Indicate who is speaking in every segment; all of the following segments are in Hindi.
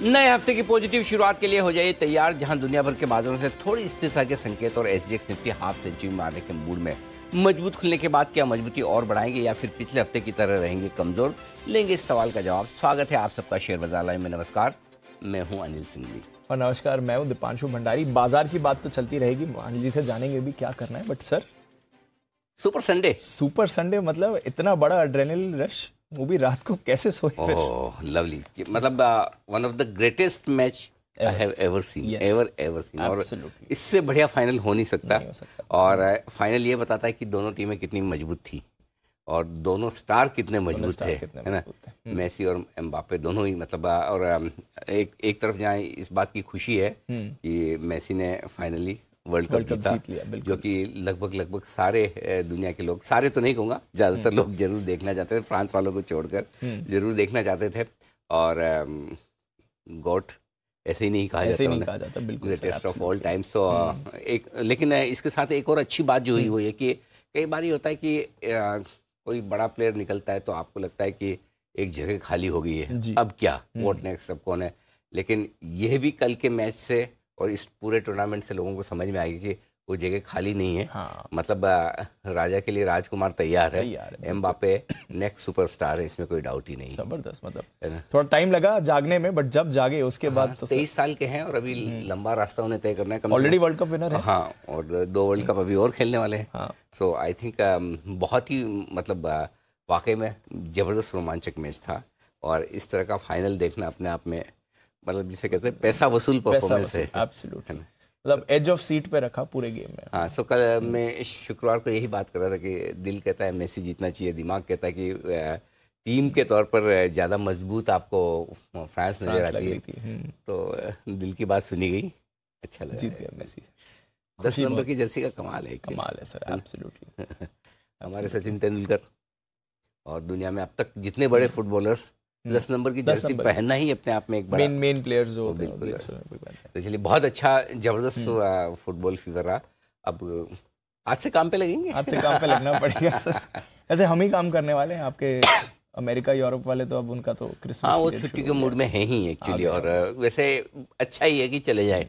Speaker 1: नए हफ्ते की पॉजिटिव शुरुआत के लिए हो जाइए तैयार, जहां दुनिया भर के बाजारों से थोड़ी स्थिरता के संकेत और एसजीएक्स निफ्टी हाफ सेंचुरी मारने के मूड में। मजबूत खुलने के बाद क्या मजबूती और बढ़ाएंगे या फिर पिछले हफ्ते की तरह रहेंगे कमजोर? लेंगे इस सवाल का जवाब। स्वागत है आप सबका शेयर बाजार लाइव में। नमस्कार, मैं हूं अनिल सिंघवी।
Speaker 2: और नमस्कार, मैं हूं दीपांशु भंडारी। बाजार की बात तो चलती रहेगी, अनिल जी से जानेंगे भी क्या करना है। बट सर, सुपर संडे मतलब इतना बड़ा एड्रेनलिन रश, वो भी रात को कैसे सोए फिर?
Speaker 1: ओह लवली, मतलब one of the greatest match I have ever seen, ever seen. और इससे बढ़िया फाइनल हो नहीं सकता। और फाइनल ये बताता है कि दोनों टीमें कितनी मजबूत थी और दोनों स्टार कितने मजबूत थे, है ना। मेसी और एम्बापे दोनों ही, मतलब और एक तरफ जहाँ इस बात की खुशी है कि मेसी ने फाइनली वर्ल्ड कप जीत लिया, जो कि लगभग सारे दुनिया के लोग, सारे तो नहीं कहूँगा, ज़्यादातर लोग जरूर देखना चाहते थे, फ्रांस वालों को छोड़कर जरूर देखना चाहते थे। और गॉट ऐसे ही नहीं कहा जाता, ग्रेटेस्ट ऑफ ऑल टाइम्स। तो एक, लेकिन इसके साथ एक और अच्छी बात जो हुई वो ये कि कई बार ये होता है कि कोई बड़ा प्लेयर निकलता है तो आपको लगता है कि एक जगह खाली हो गई है, अब क्या, व्हाट नेक्स्ट, अब कौन है। लेकिन यह भी कल के मैच से और इस पूरे टूर्नामेंट से लोगों को समझ में आएगी कि वो जगह खाली नहीं है। हाँ। मतलब राजा के लिए राजकुमार तैयार है। एम्बापे नेक्स्ट सुपरस्टार है, इसमें कोई डाउट ही नहीं।
Speaker 2: जबरदस्त, मतलब थोड़ा टाइम लगा जागने में, बट जब जागे उसके बाद तो
Speaker 1: 23 साल के हैं और अभी लंबा रास्ता उन्हें तय करना है।
Speaker 2: ऑलरेडी वर्ल्ड कप विनर है।
Speaker 1: हाँ, और 2 वर्ल्ड कप अभी और खेलने वाले हैं। सो आई थिंक बहुत ही, मतलब वाकई में जबरदस्त रोमांचक मैच था। और इस तरह का फाइनल देखना अपने आप में, मतलब जिसे कहते हैं पैसा वसूल परफॉर्मेंस है।
Speaker 2: एब्सोल्युटली, मतलब एज ऑफ सीट पे रखा पूरे गेम में।
Speaker 1: हाँ, सो कल मैं शुक्रवार को यही बात कर रहा था कि दिल कहता है मेसी जीतना चाहिए, दिमाग कहता है कि टीम के तौर पर ज़्यादा मजबूत आपको फ्रांस नजर आती है। तो दिल की बात सुनी गई, अच्छा लगा,
Speaker 2: जीत गया मेसी।
Speaker 1: 10 नंबर की जर्सी का कमाल है
Speaker 2: सर, एब्सोल्युटली।
Speaker 1: हमारे सचिन तेंदुलकर और दुनिया में अब तक जितने बड़े फुटबॉलर्स 10 नंबर की जर्सी पहनना ही अपने आप में एक बड़ा
Speaker 2: मेन प्लेयर्स जो
Speaker 1: बिल्कुल। तो चलिए, बहुत अच्छा जबरदस्त फुटबॉल फीवर रहा। अब आज से काम पे लगेंगे,
Speaker 2: आज से काम पे लगना पड़ेगा सर। ऐसे हम ही काम करने वाले हैं, आपके अमेरिका यूरोप वाले तो अब उनका तो क्रिसमस,
Speaker 1: हाँ, वो छुट्टी के मूड में है ही एक्चुअली। और वैसे अच्छा ही है कि चले जाए,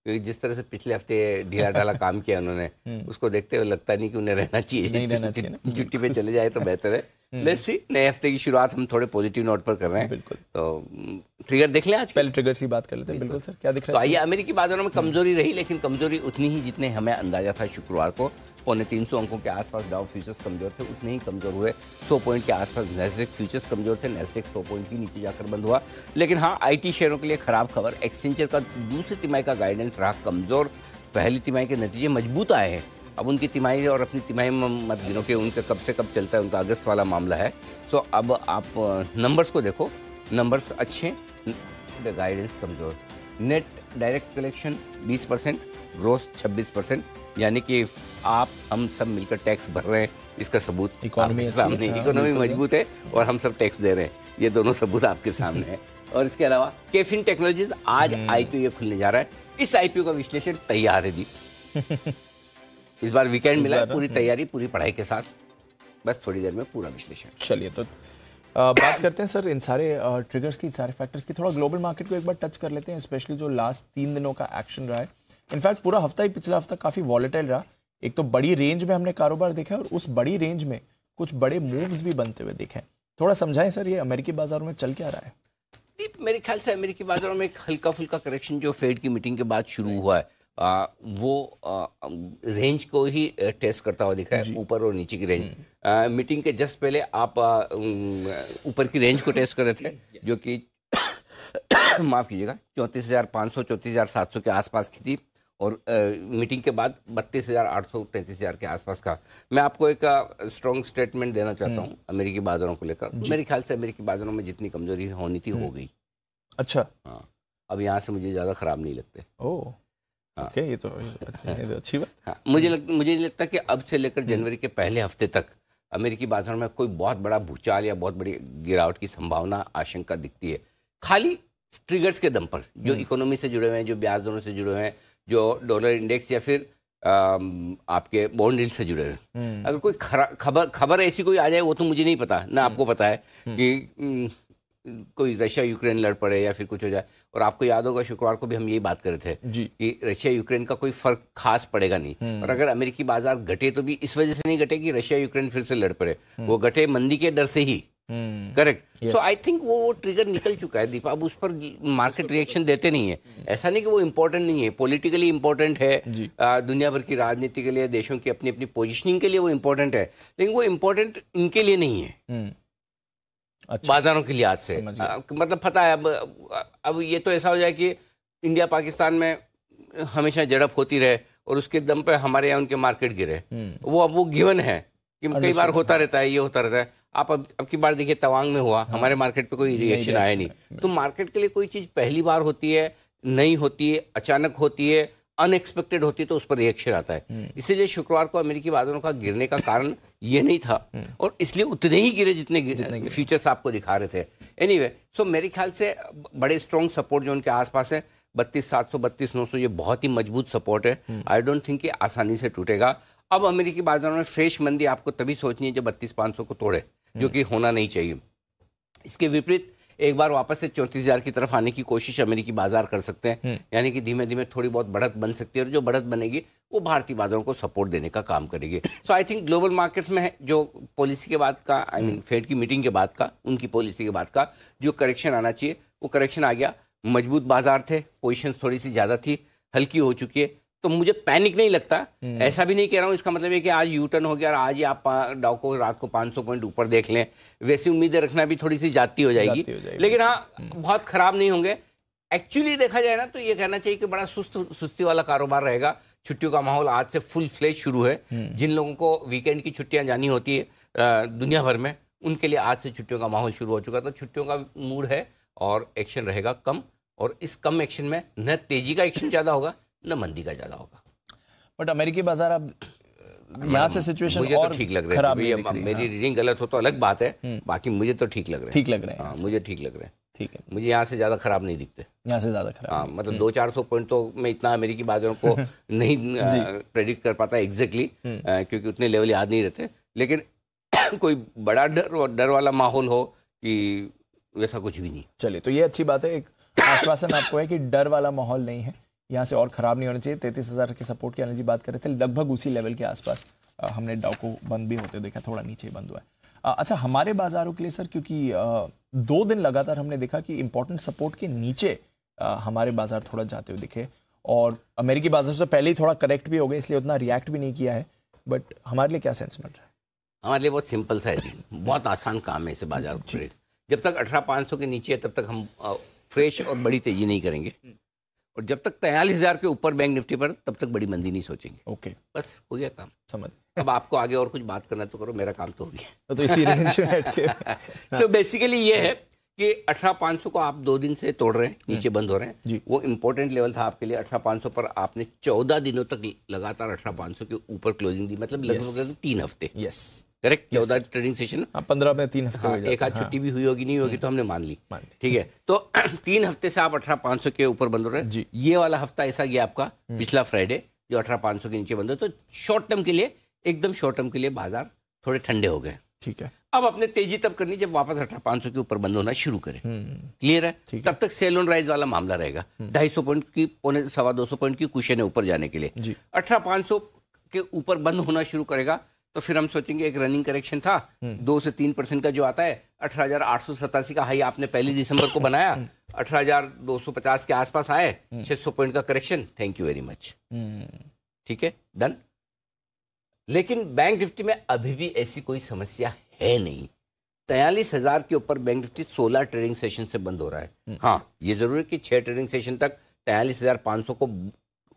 Speaker 1: क्योंकि जिस तरह से पिछले हफ्ते ढीला ढाला काम किया उन्होंने, उसको देखते हुए लगता नहीं कि उन्हें रहना चाहिए। छुट्टी पे चले जाए तो बेहतर है। लेट्स सी, नए हफ्ते की शुरुआत हम थोड़े पॉजिटिव नोट पर कर रहे हैं।
Speaker 2: बिल्कुल।
Speaker 1: तो ट्रिगर देख लें आज,
Speaker 2: पहले ट्रिगर की बात कर लेते हैं। बिल्कुल सर, क्या दिख रहा है?
Speaker 1: तो आइए, अमेरिकी बाजारों में कमजोरी रही, लेकिन कमजोरी उतनी ही जितने हमें अंदाजा था। शुक्रवार को 350 अंकों के आसपास डाउ फ्यूचर्स कमजोर थे, उतने ही कमजोर हुए 100 पॉइंट के आसपास नैस्डैक फ्यूचर्स कमजोर थे। नैस्डैक 100 पॉइंट ही नीचे जाकर बंद हुआ। लेकिन हाँ, आईटी शेयरों के लिए खराब खबर, एक्सेंचर का दूसरी तिमाही का गाइडेंस रहा कमजोर। पहली तिमाही के नतीजे मजबूत आए हैं। अब उनकी तिमाही और अपनी तिमाही मत गिनो कि उनका कब से कब चलता है, उनका अगस्त वाला मामला है। सो अब आप नंबर्स को देखो, नंबर्स अच्छे, गाइडेंस कमजोर। नेट डायरेक्ट कलेक्शन 20%, ग्रोथ 26%, यानी कि आप हम सब मिलकर टैक्स भर रहे हैं, इसका सबूत
Speaker 2: इकोनॉमी
Speaker 1: सामने। इकोनॉमी मजबूत है और हम सब टैक्स दे रहे हैं, ये दोनों सबूत आपके सामने है। और इसके अलावा केफिन टेक्नोलॉजीज आज आईपीओ खुलने जा रहा है। इस आईपीओ का विश्लेषण तैयार है जी। इस बार वीकेंड मिला है, पूरी तैयारी, पूरी पढ़ाई के साथ, बस थोड़ी देर में पूरा विश्लेषण।
Speaker 2: चलिए, तो बात करते हैं सर इन सारे ट्रिगर्स की, सारे फैक्टर्स की। थोड़ा ग्लोबल मार्केट को एक बार टच कर लेते हैं, स्पेशली जो लास्ट 3 दिनों का एक्शन रहा है। इनफैक्ट पूरा हफ्ता ही, पिछला हफ्ता काफी वॉलेटाइल रहा। एक तो बड़ी रेंज में हमने कारोबार देखा और उस बड़ी रेंज में कुछ बड़े मूव्स भी बनते हुए देखे। थोड़ा समझाएं सर, ये अमेरिकी बाजारों में चल क्या रहा है?
Speaker 1: मेरे ख्याल से अमेरिकी बाजारों में एक हल्का फुल्का करेक्शन जो फेड की मीटिंग के बाद शुरू हुआ है, वो रेंज को ही टेस्ट करता हुआ दिख रहा है, ऊपर और नीचे की रेंज। मीटिंग के जस्ट पहले आप ऊपर की रेंज को टेस्ट कर रहे थे, जो कि माफ कीजिएगा 34,500 34,700 के आसपास की थी, और मीटिंग के बाद 32,800 33,000 के आसपास का। मैं आपको एक स्ट्रॉन्ग स्टेटमेंट देना चाहता हूँ अमेरिकी बाजारों को लेकर। मेरे ख्याल से अमेरिकी बाजारों में जितनी कमजोरी होनी थी हो गई।
Speaker 2: अच्छा,
Speaker 1: हाँ, अब यहाँ से मुझे ज़्यादा ख़राब नहीं लगते।
Speaker 2: ओह, ओके, ये तो अच्छी बात।
Speaker 1: हाँ, मुझे नहीं लगता कि अब से लेकर जनवरी के पहले हफ्ते तक अमेरिकी बाजारों में कोई बहुत बड़ा भूचाल या बहुत बड़ी गिरावट की संभावना, आशंका दिखती है। खाली ट्रिगर्स के दम पर, जो इकोनॉमी से जुड़े हुए हैं, जो ब्याज दरों से जुड़े हुए हैं, जो डॉलर इंडेक्स या फिर आपके बॉन्ड यील्ड से जुड़े हुए हैं। अगर कोई खबर ऐसी कोई आ जाए, वो तो मुझे नहीं पता, ना आपको पता है कि कोई रशिया यूक्रेन लड़ पड़े या फिर कुछ हो जाए। और आपको याद होगा शुक्रवार को भी हम यही बात कर रहे थे कि रशिया यूक्रेन का कोई फर्क खास पड़ेगा नहीं। और अगर अमेरिकी बाजार घटे तो भी इस वजह से नहीं घटे कि रशिया यूक्रेन फिर से लड़ पड़े, वो घटे मंदी के डर से ही। करेक्ट। सो आई थिंक वो ट्रिगर निकल चुका है दीपा, अब उस पर मार्केट रिएक्शन देते नहीं है। ऐसा नहीं कि वो इम्पोर्टेंट नहीं है, पॉलिटिकली इम्पोर्टेंट है, दुनिया भर की राजनीति के लिए, देशों की अपनी अपनी पोजीशनिंग के लिए वो इम्पोर्टेंट है, लेकिन वो इम्पोर्टेंट इनके लिए नहीं है। अच्छा। बाजारों के लिहाज से मतलब पता है अब ये तो ऐसा हो जाए कि इंडिया पाकिस्तान में हमेशा झड़प होती रहे और उसके दम पे हमारे यहाँ उनके मार्केट गिरे, वो गिवन है कि कई बार होता रहता है, ये होता रहता है। आप अब की बार देखिए तवांग में हुआ, हमारे मार्केट पे कोई रिएक्शन आया नहीं। तो मार्केट के लिए कोई चीज पहली बार होती है, नई होती है, अचानक होती है, अनएक्सपेक्टेड होती है, तो उस पर रिएक्शन आता है। इसीलिए शुक्रवार को अमेरिकी बाजारों का गिरने का कारण ये नहीं था, और इसलिए उतने ही गिरे जितने फीचर्स आपको दिखा रहे थे। एनीवे, सो मेरे ख्याल से बड़े स्ट्रॉन्ग सपोर्ट जो उनके आसपास है, 32,700 32,900, ये बहुत ही मजबूत सपोर्ट है। आई डोंट थिंक कि आसानी से टूटेगा। अब अमेरिकी बाजारों में फ्रेश मंदी आपको तभी सोचनी है जब 32,500 को तोड़े, जो कि होना नहीं चाहिए। इसके विपरीत एक बार वापस से 34,000 की तरफ आने की कोशिश अमेरिकी बाजार कर सकते हैं, यानी कि धीमे धीमे थोड़ी बहुत बढ़त बन सकती है, और जो बढ़त बनेगी वो भारतीय बाजारों को सपोर्ट देने का काम करेगी। सो आई थिंक ग्लोबल मार्केट्स में जो पॉलिसी के बाद का, आई मीन फेड की मीटिंग के बाद का, उनकी पॉलिसी के बाद का जो करेक्शन आना चाहिए वो करेक्शन आ गया। मजबूत बाजार थे, पोजिशन थोड़ी सी ज्यादा थी, हल्की हो चुकी है, तो मुझे पैनिक नहीं लगता। ऐसा भी नहीं कह रहा हूं इसका मतलब है कि आज यू टर्न हो गया और आज ही आप डाउ को रात को 500 पॉइंट ऊपर देख लें, वैसी उम्मीदें रखना भी थोड़ी सी जाती हो जाएगी। लेकिन हाँ, बहुत खराब नहीं होंगे। एक्चुअली देखा जाए ना तो ये कहना चाहिए कि बड़ा सुस्ती वाला कारोबार रहेगा। छुट्टियों का माहौल आज से फुल फ्लेज शुरू है। जिन लोगों को वीकेंड की छुट्टियां जानी होती है दुनिया भर में, उनके लिए आज से छुट्टियों का माहौल शुरू हो चुका। तो छुट्टियों का मूड है और एक्शन रहेगा कम, और इस कम एक्शन में न तेजी का एक्शन ज्यादा होगा न मंदी का ज्यादा होगा।
Speaker 2: बट अमेरिकी बाजार अब यहाँ से सिचुएशन मुझे और
Speaker 1: तो ठीक लग रहा है। मेरी रीडिंग गलत हो तो अलग बात है, बाकी मुझे तो ठीक लग रहा है।
Speaker 2: ठीक लग रहे हैं।
Speaker 1: हाँ, मुझे ठीक लग रहा है।
Speaker 2: ठीक है,
Speaker 1: मुझे यहाँ से ज्यादा खराब नहीं दिखते।
Speaker 2: यहाँ से ज्यादा खराब।
Speaker 1: हाँ, मतलब 200-400 पॉइंट तो मैं इतना अमेरिकी बाजारों को नहीं प्रेडिक्ट कर पाता एग्जैक्टली, क्योंकि उतने लेवल याद नहीं रहते। लेकिन कोई बड़ा डर वाला माहौल हो कि वैसा कुछ भी नहीं।
Speaker 2: चलिए, तो ये अच्छी बात है, एक आश्वासन आपको है कि डर वाला माहौल नहीं है, यहाँ से और ख़राब नहीं होना चाहिए। 33,000 के सपोर्ट की एनर्जी बात कर रहे थे, लगभग उसी लेवल के आसपास हमने डाउ को बंद भी होते देखा, थोड़ा नीचे बंद हुआ है। अच्छा, हमारे बाजारों के लिए सर, क्योंकि 2 दिन लगातार हमने देखा कि इंपॉर्टेंट सपोर्ट के नीचे हमारे बाजार थोड़ा जाते हुए दिखे, और अमेरिकी बाजार से पहले ही थोड़ा करेक्ट भी हो गए, इसलिए उतना रिएक्ट भी नहीं किया है। बट हमारे लिए क्या सेंस मिल रहा है?
Speaker 1: हमारे लिए बहुत सिंपल सा है, बहुत आसान काम है इसे बाजार को ट्रेड। जब तक 18,500 के नीचे है तब तक हम फ्रेश और बड़ी तेजी नहीं करेंगे, और जब तक 43,000 के ऊपर बैंक निफ्टी पर, तब तक बड़ी मंदी नहीं सोचेंगे।
Speaker 2: ओके,
Speaker 1: बस हो गया काम।
Speaker 2: समझ।
Speaker 1: अब आपको आगे और कुछ बात करना तो करो, मेरा काम तो हो गया।
Speaker 2: तो इसी रेंज में बैठ के
Speaker 1: सो बेसिकली ये है कि 18,500 को आप 2 दिन से तोड़ रहे हैं, नीचे बंद हो रहे हैं। वो इंपॉर्टेंट लेवल था आपके लिए। 18,500 पर आपने 14 दिनों तक लगातार 18,500 के ऊपर क्लोजिंग दी, मतलब लगभग 3 हफ्ते।
Speaker 2: Yes,
Speaker 1: correct. 14 ट्रेडिंग सेशन,
Speaker 2: 15 में 3 हफ्ते।
Speaker 1: एक आध छुट्टी भी हुई होगी, नहीं होगी तो हमने मान ली, ठीक है। तो 3 हफ्ते से आप 18,500 के ऊपर बंद हो रहे हैं। ये वाला हफ्ता ऐसा गया आपका पिछला फ्राइडे, जो 18,500 के नीचे बंद हो, तो शॉर्ट टर्म के लिए, एकदम शॉर्ट टर्म के लिए बाजार थोड़े ठंडे हो गए।
Speaker 2: ठीक है।
Speaker 1: अब अपने तेजी तब करनी जब वापस 18,500 के ऊपर बंद होना शुरू करें। क्लियर है? तब तक सेल ऑन राइज वाला मामला रहेगा। 250 पॉइंट की, 225 पॉइंट की कुशन है ऊपर जाने के लिए। 18,500 के ऊपर बंद होना शुरू करेगा तो फिर हम सोचेंगे एक रनिंग करेक्शन था 2 से 3% का जो आता है। 18,887 का हाई आपने 1 दिसंबर को बनाया, 18,250 के आसपास आए, 600 पॉइंट का correction, thank you very much. ठीक है, डन। लेकिन बैंक निफ्टी में अभी भी ऐसी कोई समस्या है नहीं। 43,000 के ऊपर बैंक निफ्टी 16 ट्रेडिंग सेशन से बंद हो रहा है। हाँ, ये जरूर है कि 6 ट्रेडिंग सेशन तक 43,500 को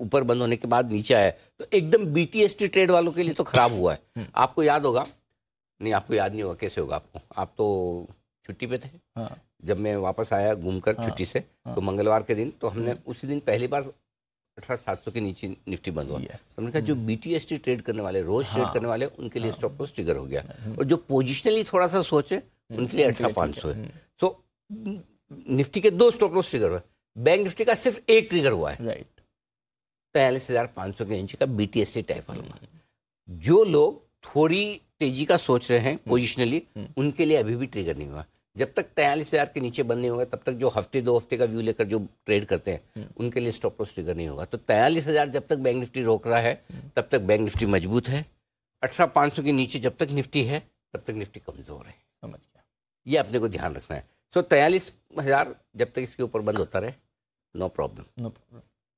Speaker 1: ऊपर बंद होने के बाद नीचे आया, तो एकदम बीटीएसटी ट्रेड वालों के लिए तो खराब हुआ है। आपको याद होगा, नहीं आपको याद नहीं होगा, कैसे होगा आपको, आप तो छुट्टी पे थे। हाँ। जब मैं वापस आया घूमकर छुट्टी से, तो मंगलवार के दिन, तो हमने उसी दिन पहली बार 18,700 के नीचे निफ्टी बंद हुआ। हमने कहा जो बीटीएसटी ट्रेड करने वाले, रोज ट्रेड करने वाले, उनके लिए स्टॉप लॉस ट्रिगर हो गया, और जो पोजिशनली थोड़ा सा सोचे उनके लिए 18,500 है। सो निफ्टी के 2 स्टॉप लॉस ट्रिगर हुए, बैंक निफ्टी का सिर्फ 1 ट्रिगर हुआ है। राइट, 43,500 के नीचे का बीटीएसटी टाइप वाला। जो लोग थोड़ी तेजी का सोच रहे हैं पोजिशनली, उनके लिए अभी भी ट्रिगर नहीं हुआ। जब तक 43,000 के नीचे बंद नहीं होगा तब तक जो हफ्ते 2 हफ्ते का व्यू लेकर जो ट्रेड करते हैं उनके लिए स्टॉप लॉस ट्रिगर नहीं होगा। तो 43,000 जब तक बैंक निफ्टी रोक रहा है तब तक बैंक निफ्टी मजबूत है। 18,500 के नीचे जब तक निफ्टी है तब तक निफ्टी कमजोर है।
Speaker 2: समझ गया,
Speaker 1: ये अपने को ध्यान रखना है। सो 43,000 जब तक इसके ऊपर बंद होता रहे, नो प्रॉब्लम।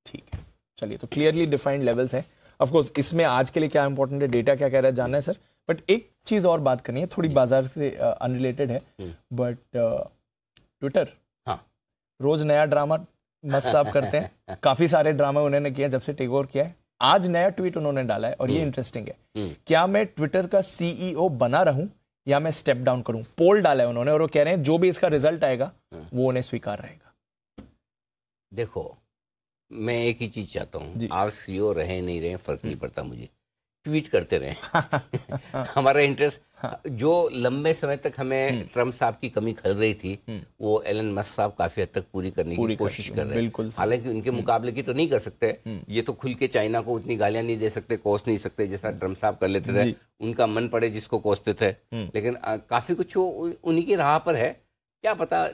Speaker 2: ठीक है, चलिए, तो क्लियरली डिफाइंड लेवल्स हैं। ऑफ कोर्स इसमें आज के लिए क्या इंपॉर्टेंट है, डेटा क्या कह रहा है जानना है सर, बट एक चीज और बात करनी है, थोड़ी बाजार से अनरिलेटेड है, बट ट्विटर रोज नया ड्रामा मस्त साहब करते हैं। काफी सारे ड्रामा उन्होंने किए जब से टेक ओवर किया है। आज नया ट्वीट उन्होंने डाला है और ये इंटरेस्टिंग है, क्या मैं ट्विटर का सीईओ बना रहूं या मैं स्टेप डाउन करूं। पोल डाला है उन्होंने और वो कह रहे हैं जो भी इसका रिजल्ट आएगा वो उन्हें स्वीकार रहेगा।
Speaker 1: देखो, मैं एक ही चीज चाहता हूँ, आप सीईओ रहे नहीं रहे फर्क नहीं पड़ता मुझे, ट्वीट करते रहे। हमारा इंटरेस्ट जो लंबे समय तक हमें ट्रम्प साहब की कमी खल रही थी वो एलन मस्क साहब काफी हद तक पूरी करने की कोशिश कर रहे हैं। हालांकि उनके मुकाबले की तो नहीं कर सकते, ये तो खुल के चाइना को उतनी गालियां नहीं दे सकते, कोस नहीं सकते जैसा ट्रम्प साहब कर लेते थे, उनका मन पड़े जिसको कोसते थे। लेकिन काफी कुछ उन्हीं की राह पर है। क्या पता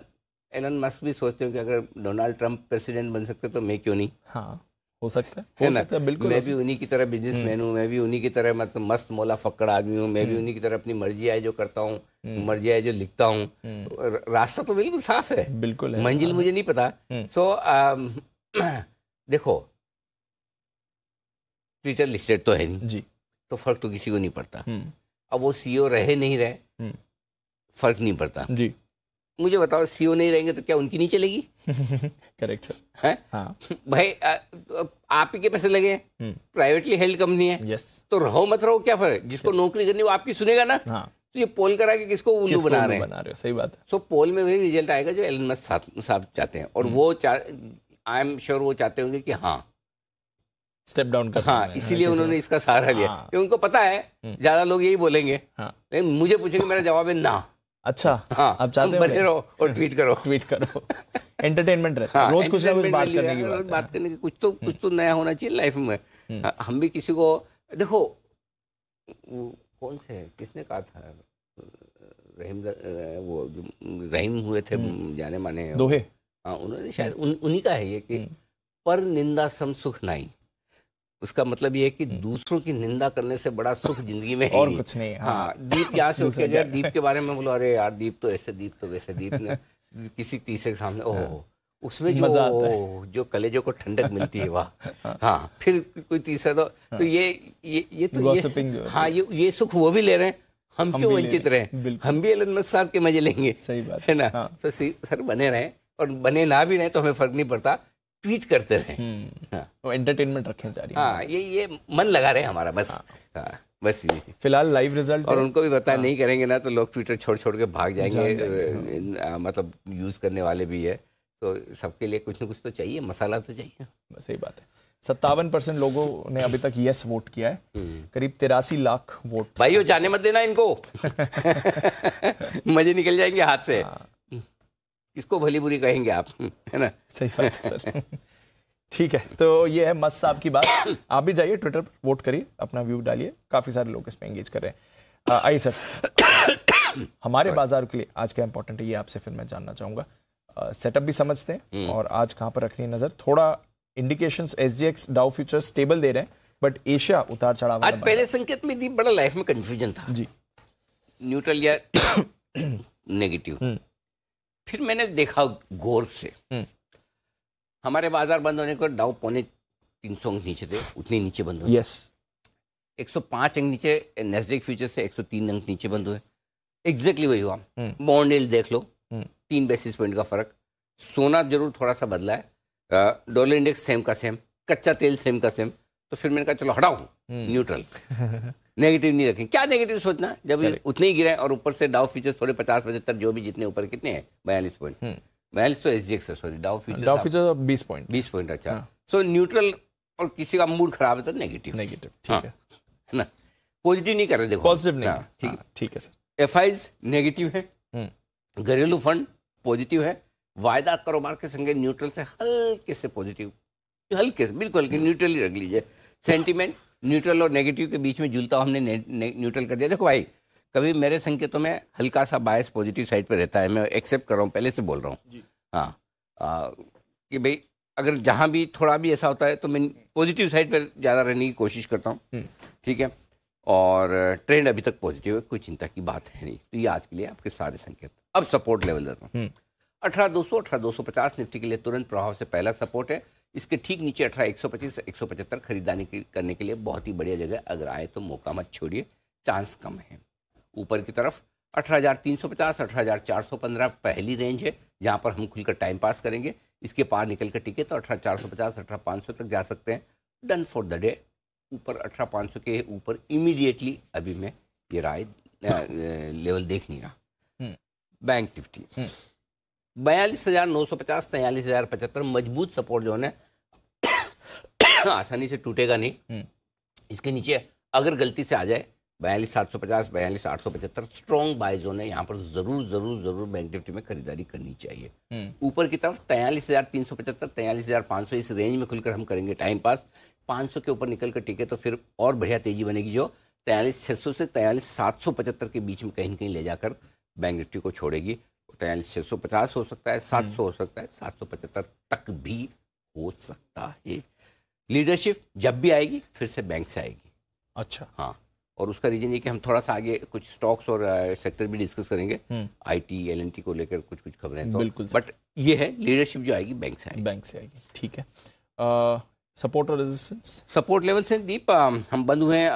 Speaker 1: एलन मस्क भी सोचते हो कि अगर डोनाल्ड ट्रंप प्रेसिडेंट बन सकते तो मैं क्यों नहीं।
Speaker 2: हाँ, हो सकता है, बिल्कुल।
Speaker 1: मैं भी उन्हीं की तरह बिजनेसमैन हूँ, मैं भी उन्हीं की तरह मतलब मस्त मौला फक्कड़ आदमी हूँ, मैं भी उन्हीं की तरह अपनी मर्जी आए जो करता हूँ, मर्जी आए जो लिखता हूँ। रास्ता तो बिल्कुल साफ है,
Speaker 2: बिल्कुल है,
Speaker 1: मंजिल मुझे नहीं पता। सो देखो, ट्विटर लिस्टेड तो है नहीं जी, तो फर्क तो किसी को नहीं पड़ता। अब वो सीईओ रहे नहीं रहे फर्क नहीं पड़ता जी। मुझे बताओ, सीईओ नहीं रहेंगे तो क्या उनकी नहीं चलेगी?
Speaker 2: Correct sir.
Speaker 1: है हाँ। भाई आप ही के पैसे लगे हैं, प्राइवेटली हेल्ड कंपनी है, यस, तो रहो मत रहो क्या फर्क? जिसको नौकरी करनी वो आपकी सुनेगा ना। हाँ। तो ये पोल करा के किसको उल्लू बना रहे हैं? सही बात है। सो पोल में वही रिजल्ट आएगा जो एलन मस्क साहब चाहते हैं, और वो आई एम श्योर वो चाहते होंगे कि हाँ
Speaker 2: स्टेप डाउन कर।
Speaker 1: हाँ, इसीलिए उन्होंने इसका सहारा लिया। हाँ। उनको पता है ज्यादा लोग यही बोलेंगे, लेकिन मुझे पूछेंगे मेरा जवाब है ना।
Speaker 2: अच्छा,
Speaker 1: हाँ, आप चाहते हो बने रहो और ट्वीट करो,
Speaker 2: ट्वीट करो, एंटरटेनमेंट रहता है। हाँ, रोज कुछ ना कुछ बात करने की
Speaker 1: बात करने की कुछ तो नया होना चाहिए लाइफ में। हम भी किसी को देखो, कौन से किसने कहा था, वो जो रहीम हुए थे जाने माने
Speaker 2: दोहे,
Speaker 1: हाँ, उन्होंने शायद उन्हीं का है ये कि पर निंदा सम सुख नहीं। उसका मतलब ये है कि दूसरों की निंदा करने से बड़ा सुख जिंदगी में है
Speaker 2: और कुछ नहीं।
Speaker 1: हाँ, दीप यहाँ से उठ के अगर दीप के बारे में बोलो, अरे यार दीप तो ऐसे, दीप तो वैसे, दीप ने किसी तीसरे के सामने ओह, उसमें जो कलेजों को ठंडक मिलती है वाह। हाँ, फिर कोई तीसरा तो ये तो हाँ, ये सुख वो भी ले रहे हैं, हम क्यों वंचित रहे? हम भी एलन मस्क साहब के मजे लेंगे,
Speaker 2: सही बात
Speaker 1: है ना। तो सर बने रहे और बने ना भी रहे तो हमें फर्क नहीं पड़ता, ट्वीट करते रहे,
Speaker 2: वो एंटरटेनमेंट रखें जा रही है।
Speaker 1: हाँ, ये मन लगा रहे हमारा बस। हाँ, बस ये
Speaker 2: फिलहाल लाइव रिजल्ट,
Speaker 1: और उनको भी पता नहीं करेंगे ना तो लोग ट्विटर छोड़ के भाग जाएंगे। मतलब यूज करने वाले भी है, तो सबके लिए कुछ ना कुछ तो चाहिए, मसाला तो चाहिए।
Speaker 2: सही बात है। 57% लोगों ने अभी तक यस वोट किया है, करीब 83 लाख वोट।
Speaker 1: भाइयों जाने मत देना इनको मजे निकल जाएंगे हाथ से। किसको भली बुरी कहेंगे आप, है ना।
Speaker 2: सही बात है सर। ठीक है, तो ये है मस्क साहब की बात। आप भी जाइए ट्विटर पर, वोट करिए, अपना व्यू डालिए, काफी सारे लोग इसमें एंगेज कर रहे हैं। आइए सर, हमारे बाजार के लिए आज क्या इंपॉर्टेंट है ये आपसे फिर मैं जानना चाहूंगा। सेटअप भी समझते हैं और आज कहां पर रखनी है नजर। थोड़ा indications SGX Dow futures stable दे रहे हैं, बट एशिया उतार चढ़ाव।
Speaker 1: आज पहले संकेत में बड़ा लाइफ में कंफ्यूजन था जी, न्यूट्रल या नेगेटिव। फिर मैंने देखा गौर से, हमारे बाजार बंद होने को डाउ 350 अंक नीचे थे, उतने नीचे बंद हुए। 105 अंक नीचे नेस्डेक फ्यूचर से 103 अंक नीचे बंद हुए। एग्जैक्टली वही हुआ। बॉन्ड यील्ड देख लो, 3 बेसिस पॉइंट का फर्क। सोना जरूर थोड़ा सा बदला है, डॉलर इंडेक्स सेम का सेम, कच्चा तेल सेम का सेम। तो फिर मैंने कहा चलो हटाओ न्यूट्रल, नेगेटिव नहीं रखें। क्या नेगेटिव सोचना, जब उतने ही गिरे और ऊपर से डाउ फ्यूचर्स थोड़े 50-75 जो भी जितने ऊपर कितने हैं 42 पॉइंट, 42 तो एसजीएक्स है, सॉरी डाउ फ्यूचर्स
Speaker 2: 20 पॉइंट।
Speaker 1: अच्छा, सो न्यूट्रल, और किसी का मूड खराब है तो नेगेटिव।
Speaker 2: ठीक है
Speaker 1: ना, पॉजिटिव नहीं कर रहे, देखो
Speaker 2: पॉजिटिव नहीं। ठीक है सर।
Speaker 1: एफआईज नेगेटिव है, घरेलू फंड पॉजिटिव है, वायदा कारोबार के संगे न्यूट्रल से हल्के से पॉजिटिव, हल्के से बिल्कुल हल्के, न्यूट्रल ही रख लीजिए। सेंटीमेंट न्यूट्रल और नेगेटिव के बीच में झूलता हमने न्यूट्रल कर दिया। देखो भाई, कभी मेरे संकेतों में हल्का सा बायस पॉजिटिव साइड पे रहता है, मैं एक्सेप्ट कर रहा हूँ, पहले से बोल रहा हूँ। हाँ, कि भाई अगर जहाँ भी थोड़ा भी ऐसा होता है तो मैं पॉजिटिव साइड पर ज़्यादा रहने की कोशिश करता हूँ, ठीक है। और ट्रेंड अभी तक पॉजिटिव है, कोई चिंता की बात है नहीं। तो ये आज के लिए आपके सारे संकेत। अब सपोर्ट लेवल देता हूँ। 18,200 18,250 निफ्टी के लिए तुरंत प्रभाव से पहला सपोर्ट है। इसके ठीक नीचे 18,125 175 खरीदारी करने के लिए बहुत ही बढ़िया जगह। अगर आए तो मौका मत छोड़िए, चांस कम है। ऊपर की तरफ 18,350 18,415 पहली रेंज है जहां पर हम खुलकर टाइम पास करेंगे। इसके पार निकल कर टिके तो 18,450 18,500 तक जा सकते हैं। Done for the day. ऊपर 18,500 के ऊपर इमीडिएटली अभी मैं ये राय लेवल देख नहीं रहा। बैंक निफ्टी 42,950 43,075 मजबूत सपोर्ट जोन है। आसानी से टूटेगा नहीं। इसके नीचे अगर गलती से आ जाए 42,750 42,875 स्ट्रॉन्ग बाय जोन है। यहाँ पर जरूर जरूर जरूर बैंक निफ्टी में खरीदारी करनी चाहिए। ऊपर की तरफ 43,375 43,500 इस रेंज में खुलकर हम करेंगे टाइम पास। 500 के ऊपर निकल कर टिके तो फिर और बढ़िया तेजी बनेगी, जो 43,600 से 43,775 के बीच में कहीं न कहीं ले जाकर बैंक निफ्टी को छोड़ेगी। 43,650 हो सकता है, 700 हो सकता है, 775 तक भी हो सकता है। लीडरशिप जब भी आएगी फिर से बैंक से आएगी।
Speaker 2: अच्छा,
Speaker 1: हाँ, और उसका रीजन ये कि हम थोड़ा सा आगे कुछ स्टॉक्स और सेक्टर भी डिस्कस करेंगे। आईटी एलएनटी को लेकर कुछ कुछ खबरें तो
Speaker 2: बिल्कुल,
Speaker 1: बट ये है लीडरशिप जो आएगी बैंक से आएगी।
Speaker 2: बैंक से आएगी, ठीक है। सपोर्ट और रेजिस्टेंस?
Speaker 1: सपोर्ट लेवल से दीप हम बंद हुए हैं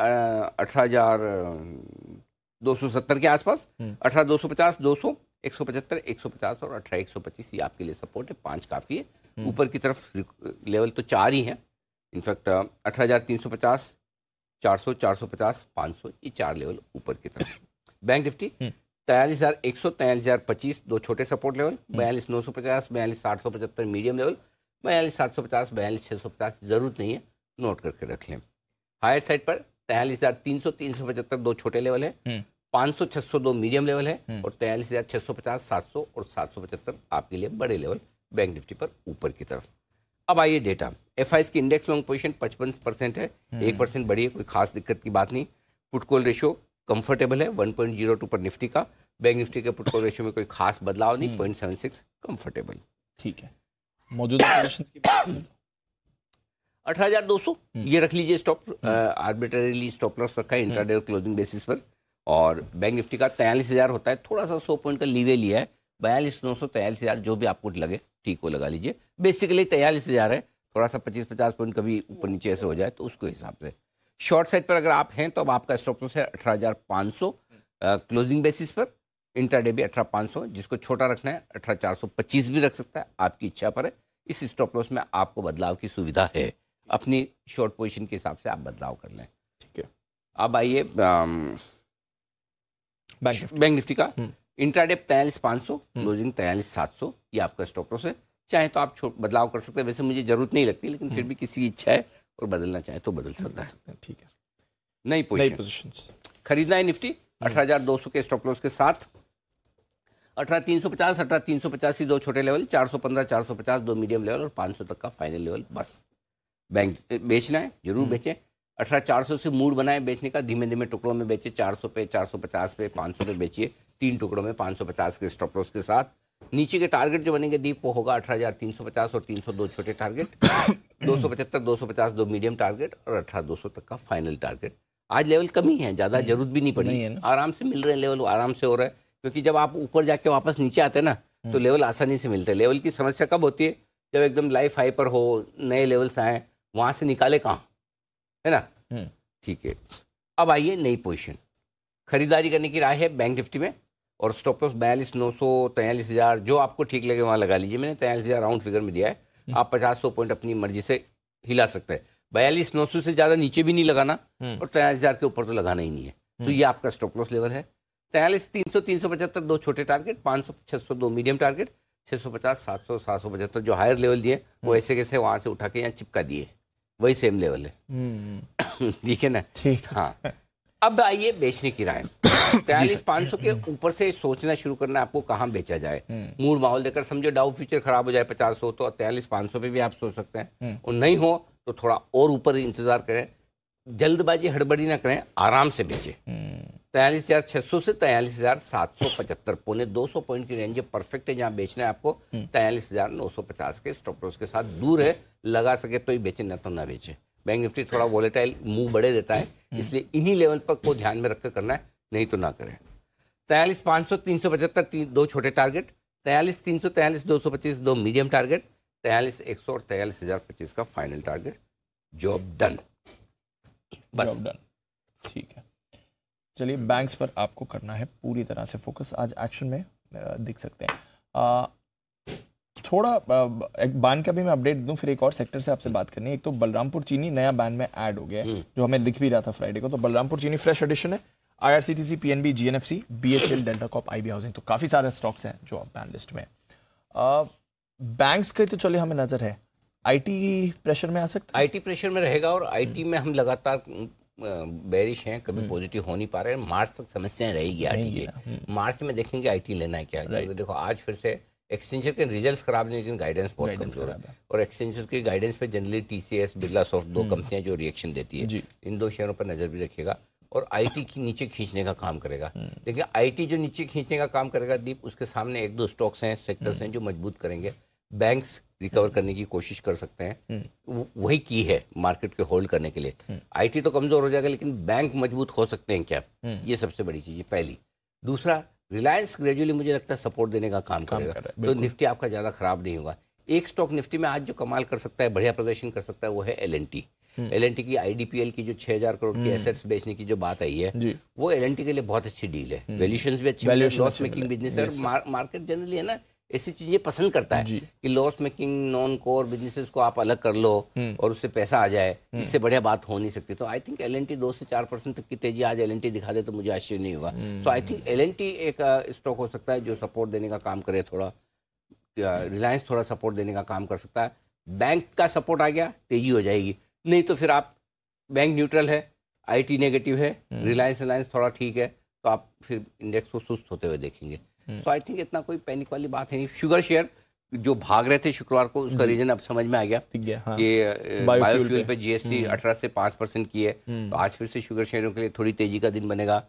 Speaker 1: 18,270 के आसपास। 18,250 200 175 150 और 18,125 ये आपके लिए सपोर्ट है। 5 काफी है। ऊपर की तरफ लेवल तो 4 ही है। इनफैक्ट 18,350 400 450 500 ये 4 लेवल ऊपर की तरफ। बैंक निफ्टी 43,100 43,025 दो छोटे सपोर्ट लेवल। 42,950 42,875 medium level. 42,750 42,650 जरूरत नहीं है, नोट करके रख लें। हायर साइड पर 43,300 375 दो छोटे लेवल है। 500 600 दो मीडियम लेवल है। और 43,650 700 और 775 आपके लिए बड़े लेवल बैंक निफ्टी पर ऊपर की तरफ। अब आइए डेटा। एफआईएस की इंडेक्स लॉन्ग पोजीशन 55% है, 1% बढ़ी है, कोई खास दिक्कत की बात नहीं। पुट कॉल रेशियो कंफर्टेबल है 1.02 पर निफ्टी का। बैंक निफ्टी के पुट कॉल रेशियो में कोई खास बदलाव नहीं, 0.76 कंफर्टेबल।
Speaker 2: ठीक है। मौजूदा पोजीशंस की बात करें तो
Speaker 1: 18,200 ये रख लीजिए स्टॉप। आर्बिट्रेरीली स्टॉप लॉस रखा है इंट्राडे और क्लोजिंग बेसिस पर। और बैंक निफ्टी का 43,000 होता है, थोड़ा सा 100 पॉइंट का लीवे लिया है। 42,900 43,000 जो भी आपको लगे ठीक वो लगा लीजिए। बेसिकली 43,000 है, थोड़ा सा 25-50 पॉइंट कभी ऊपर नीचे ऐसे हो जाए तो उसको हिसाब से। शॉर्ट साइड पर अगर आप हैं तो अब आपका स्टॉप लॉस है 18,500 क्लोजिंग बेसिस पर। इंट्राडे भी 18,500, जिसको छोटा रखना है 18,425 भी रख सकता है, आपकी इच्छा पर है। इस स्टॉप लॉस में आपको बदलाव की सुविधा है, अपनी शॉर्ट पोजीशन के हिसाब से आप बदलाव कर लें।
Speaker 2: ठीक है।
Speaker 1: अब आइए बैंक निफ्टी का इंट्राडे 43,500 क्लोजिंग 43,700 ये आपका स्टॉप लॉस है। चाहे तो आप बदलाव कर सकते हैं, वैसे मुझे जरूरत नहीं लगती, लेकिन फिर भी किसी की इच्छा है और बदलना चाहे तो बदल सकता है।
Speaker 2: ठीक है।
Speaker 1: नई पोजीशन खरीदना है निफ्टी 18,200 के स्टॉप लॉस के साथ। 18,350 18,385 दो छोटे लेवल, 415 450 दो मीडियम लेवल और 500 तक का फाइनल लेवल। बस बैंक बेचना है जरूर बेचें। 18,400 से मूड बनाए बेचने का, धीमे धीमे टुकड़ों में बेचे। 400 पे 450 पे 500 पे बेचिए, 3 टुकड़ों में 550 के स्टॉप लॉस के साथ। नीचे के टारगेट जो बनेंगे दीप वो होगा 18,350 और 300 दो छोटे टारगेट, 275 250 दो मीडियम टारगेट और 18,200 तक का फाइनल टारगेट। आज लेवल कमी है, ज्यादा जरूरत भी नहीं पड़ी, आराम से मिल रहे हैं लेवल, आराम से हो रहा है। क्योंकि जब आप ऊपर जाके वापस नीचे आते हैं ना तो लेवल आसानी से मिलते हैं। लेवल की समस्या कब होती है? जब एकदम लाइफ हाई पर हो, नए लेवल्स आए, वहां से निकाले कहाँ, है ना। ठीक है। अब आइए नई पोजीशन। खरीदारी करने की राय है बैंक निफ्टी में और स्टॉप लॉस 42,900 43,000 जो आपको ठीक लगे वहां लगा लीजिए। मैंने 43,000 राउंड फिगर में दिया है, आप 50-100 पॉइंट अपनी मर्जी से हिला सकते हैं। 42,900 से ज्यादा नीचे भी नहीं लगाना और 43,000 के ऊपर तो लगाना ही नहीं है। तो ये आपका स्टॉप लॉस लेवल है। 43,300 375 दो छोटे टारगेट, 500 600 दो मीडियम टारगेट, 650 700 775 जो हायर लेवल दिए वो ऐसे कैसे वहां से उठा के यहाँ चिपका दिए, वही सेम लेवल है। ठीक है ना।
Speaker 2: ठीक।
Speaker 1: हाँ, अब आइए बेचने की राय। 43,500 के ऊपर से सोचना शुरू करना आपको कहाँ बेचा जाए। मूड माहौल देकर समझो डाउ फ्यूचर खराब हो जाए 50 तो 43,500 पे भी आप सोच सकते हैं। और नहीं हो तो थोड़ा और ऊपर इंतजार करें, जल्दबाजी हड़बड़ी ना करें, आराम से बेचे। 43,600 से 43,775, पौने 200 पॉइंट की रेंज परफेक्ट है जहां बेचना है आपको। 43,950 के स्टॉप लॉस के साथ दूर है, लगा सके तो ही बेचे, न तो ना बेचे। बैंक निफ्टी थोड़ा वॉलेटाइल मूव बढ़े देता है, इसलिए इन्हीं लेवल पर को ध्यान में रखकर करना है, नहीं तो ना करें। 43,500 375 दो छोटे टारगेट, 43,300 43,225 दो मीडियम टारगेट, 43,100 और 43,025 का फाइनल टारगेट। जॉब डन, बस
Speaker 2: जॉब डन। ठीक है, चलिए बैंक्स पर आपको करना है पूरी तरह से फोकस, आज एक्शन में दिख सकते हैं। थोड़ा एक बान का भी मैं अपडेट दूं, फिर एक और सेक्टर से आपसे बात करनी है। एक तो बलरामपुर चीनी नया बान में ऐड हो गया है, जो हमें दिख भी रहा था फ्राइडे को। तो बलरामपुर चीनी फ्रेश एडिशन है, IRCTC, PNB, GNFC, BHL, delta corp, IB housing, तो काफी सारे स्टॉक्स हैं जो बैन लिस्ट में। बैंक्स के तो चले हमें नजर है, IT प्रेशर में आ सकता है।
Speaker 1: IT प्रेशर में रहेगा, और IT में हम लगातार बेरिश हैं, कभी पॉजिटिव हो नहीं पा रहे हैं। मार्च तक समस्याएं रहेगी IT की। मार्च में देखेंगे IT लेना है क्या है, क्योंकि देखो आज फिर से एक्सचेंजर के रिजल्ट्स खराब नहीं, लेकिन गाइडेंस बहुत कमजोर है। और एक्सचेंजर के गाइडेंस पे जनरली TCS, बिरला सॉफ्ट, दो कंपनियां जो रिएक्शन देती है, इन दो शेयरों पर नजर भी रखिएगा। और IT की नीचे खींचने का काम करेगा। देखिए IT जो नीचे खींचने का काम करेगा दीप, उसके सामने एक दो स्टॉक्स हैं, सेक्टर्स हैं जो मजबूत करेंगे। बैंक्स रिकवर करने की कोशिश कर सकते हैं, वही की है मार्केट के होल्ड करने के लिए। IT तो कमजोर हो जाएगा, लेकिन बैंक मजबूत हो सकते हैं क्या, ये सबसे बड़ी चीज है पहली। दूसरा, रिलायंस ग्रेजुअली मुझे लगता है सपोर्ट देने का काम करेगा, तो निफ्टी आपका ज्यादा खराब नहीं होगा। एक स्टॉक निफ्टी में आज जो कमाल कर सकता है, बढ़िया प्रदर्शन कर सकता है, वो है L&T। L&T की IDPL की जो 6,000 करोड़ की एसेट्स बेचने की जो बात आई है, वो L&T के लिए बहुत अच्छी डील है। वैल्यूएशंस भी अच्छी, लॉस मेकिंग बिजनेस है, और मार्केट जनरली है ना ऐसी चीजें पसंद करता है कि loss making non core businesses को आप अलग कर लो और उससे पैसा आ जाए, इससे बढ़िया बात हो नहीं सकती। तो आई थिंक L&T 2 से 4% तक की तेजी आज L&T दिखा दे तो मुझे आश्चर्य नहीं होगा। तो आई थिंक L&T एक स्टॉक हो सकता है जो सपोर्ट देने का काम करे थोड़ा। रिलायंस थोड़ा सपोर्ट देने का काम कर सकता है। बैंक का सपोर्ट आ गया, तेजी हो जाएगी, नहीं तो फिर आप बैंक न्यूट्रल है, IT नेगेटिव है, रिलायंस थोड़ा ठीक है, तो आप फिर इंडेक्स को सुस्त होते हुए देखेंगे। तो आई थिंक इतना कोई पैनिक वाली बात है नहीं। शुगर शेयर जो भाग रहे थे शुक्रवार को, उसका रीजन अब समझ में आ गया कि बायोफ्यूल पे GST 18 से 5% की है। तो आज फिर से शुगर शेयरों के लिए थोड़ी तेजी का दिन बनेगा,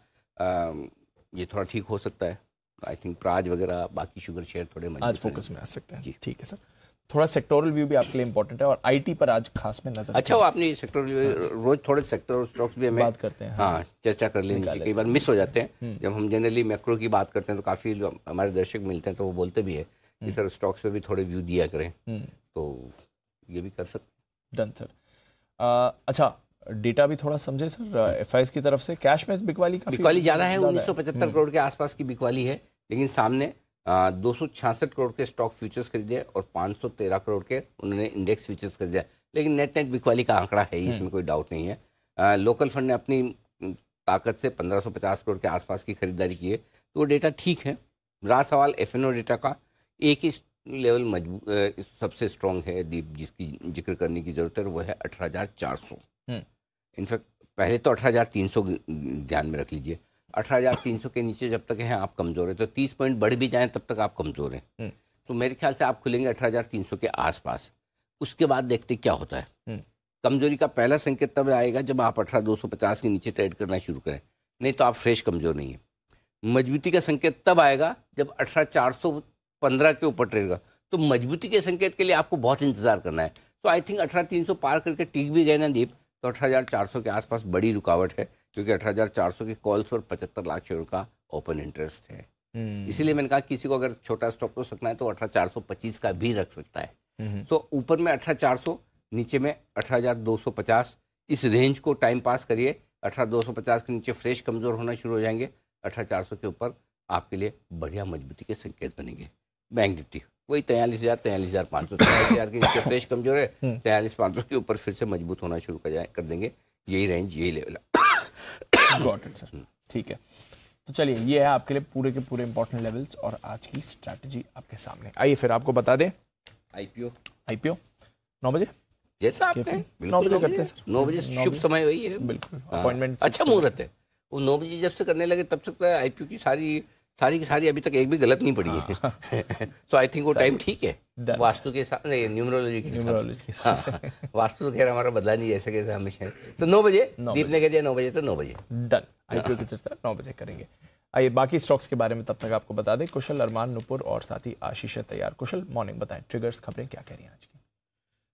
Speaker 1: ये थोड़ा ठीक हो सकता है। आई थिंक प्राज वगैरह बाकी शुगर शेयर थोड़े
Speaker 2: आज फोकस में आ सकते हैं। ठीक है सर, थोड़ा सेक्टोरल व्यू भी आपके लिए इंपॉर्टेंट है, और IT पर आज खास में नजर।
Speaker 1: अच्छा, वो आपने सेक्टोरल रोज थोड़े सेक्टर और स्टॉक्स भी हमें
Speaker 2: बात करते हैं,
Speaker 1: हाँ चर्चा कर लेनी चाहिए। कई बार मिस हो जाते हैं, जब हम जनरली मैक्रो की बात करते हैं तो काफी हमारे दर्शक मिलते हैं तो वो बोलते भी है कि सर स्टॉक्स पे भी थोड़े व्यू दिया करें, तो ये भी कर सकते।
Speaker 2: Done sir. अच्छा, डेटा भी थोड़ा समझे सर, FIs की तरफ से कैश में बिकवाली
Speaker 1: ज्यादा है, 1975 करोड़ के आसपास की बिकवाली है, लेकिन सामने 266 करोड़ के स्टॉक फ्यूचर्स खरीदे और 513 करोड़ के उन्होंने इंडेक्स फ्यूचर्स खरीदे। लेकिन नेट बिकवाली का आंकड़ा है, इसमें कोई डाउट नहीं है। लोकल फंड ने अपनी ताकत से 1550 करोड़ के आसपास की खरीदारी की है, तो वो डेटा ठीक है। रहा सवाल FNO डेटा का, एक ही लेवल मजबूत सबसे स्ट्रांग है दीप, जिसकी जिक्र करने की जरूरत है, वो है 18,400। इनफैक्ट पहले तो 18,300 ध्यान में रख लीजिए। 18,300 के नीचे जब तक है आप कमजोर है, तो 30 पॉइंट बढ़ भी जाएं तब तक आप कमजोर हैं। तो मेरे ख्याल से आप खुलेंगे 18,300 के आसपास, उसके बाद देखते क्या होता है। कमजोरी का पहला संकेत तब आएगा जब आप 18,250 के नीचे ट्रेड करना शुरू करें, नहीं तो आप फ्रेश कमजोर नहीं है। मजबूती का संकेत तब आएगा जब 18,415 के ऊपर ट्रेड का, तो मजबूती के संकेत के लिए आपको बहुत इंतजार करना है। तो आई थिंक 18,300 पार करके टिक भी गए ना दीप, तो 18,400 के आसपास बड़ी रुकावट है, क्योंकि 18,400 के कॉल्स पर 75 लाख शेयर का ओपन इंटरेस्ट है। इसीलिए मैंने कहा किसी को अगर छोटा स्टॉप लो सकना है तो 18,425 का भी रख सकता है। तो ऊपर में 18,400, नीचे में 18,250, इस रेंज को टाइम पास करिए। 18,250 के नीचे फ्रेश कमजोर होना शुरू हो जाएंगे, 18,400 के ऊपर आपके लिए बढ़िया मजबूती के संकेत बनेंगे। बैंक निफ्टी वही 43,000 43,500, 43,000 के नीचे फ्रेश कमजोर है, 43,500 के ऊपर फिर से मजबूत होना शुरू कर देंगे। यही रेंज, यही लेवल है।
Speaker 2: गॉट इट सर, ठीक है। तो चलिए, ये है आपके लिए पूरे के पूरे इंपॉर्टेंट लेवल्स और आज की स्ट्रैटेजी आपके सामने। आइए फिर आपको बता दें, IPO 9 बजे,
Speaker 1: जैसा आप
Speaker 2: 9 बजे करते हैं सर।
Speaker 1: 9 बजे शुभ समय वही है,
Speaker 2: बिल्कुल अपॉइंटमेंट
Speaker 1: अच्छा मुहूर्त है। वो 9 बजे जब से करने लगे तब तक IPO की सारी सारी की सारी अभी तक एक भी गलत नहीं पड़ी है। सो आई थिंक वो टाइम ठीक है वास्तु के साथ, न्यूमरोलॉजी के साथ। हाँ, वास्तु तो खैर हमारा बदला नहीं जैसे कैसे हमेशा। तो 9 बजे दीप ने कह दिया 9 बजे तो 9 बजे
Speaker 2: डन। आईपीओ की चर्चा 9 बजे करेंगे। आइए बाकी स्टॉक्स के बारे में तब तक आपको बता दें। कुशल, अरमान, नुपुर और साथ ही आशीष है तैयार। कुशल, मॉर्निंग बताएं, ट्रिगर्स खबरें क्या कह रही हैं आज की?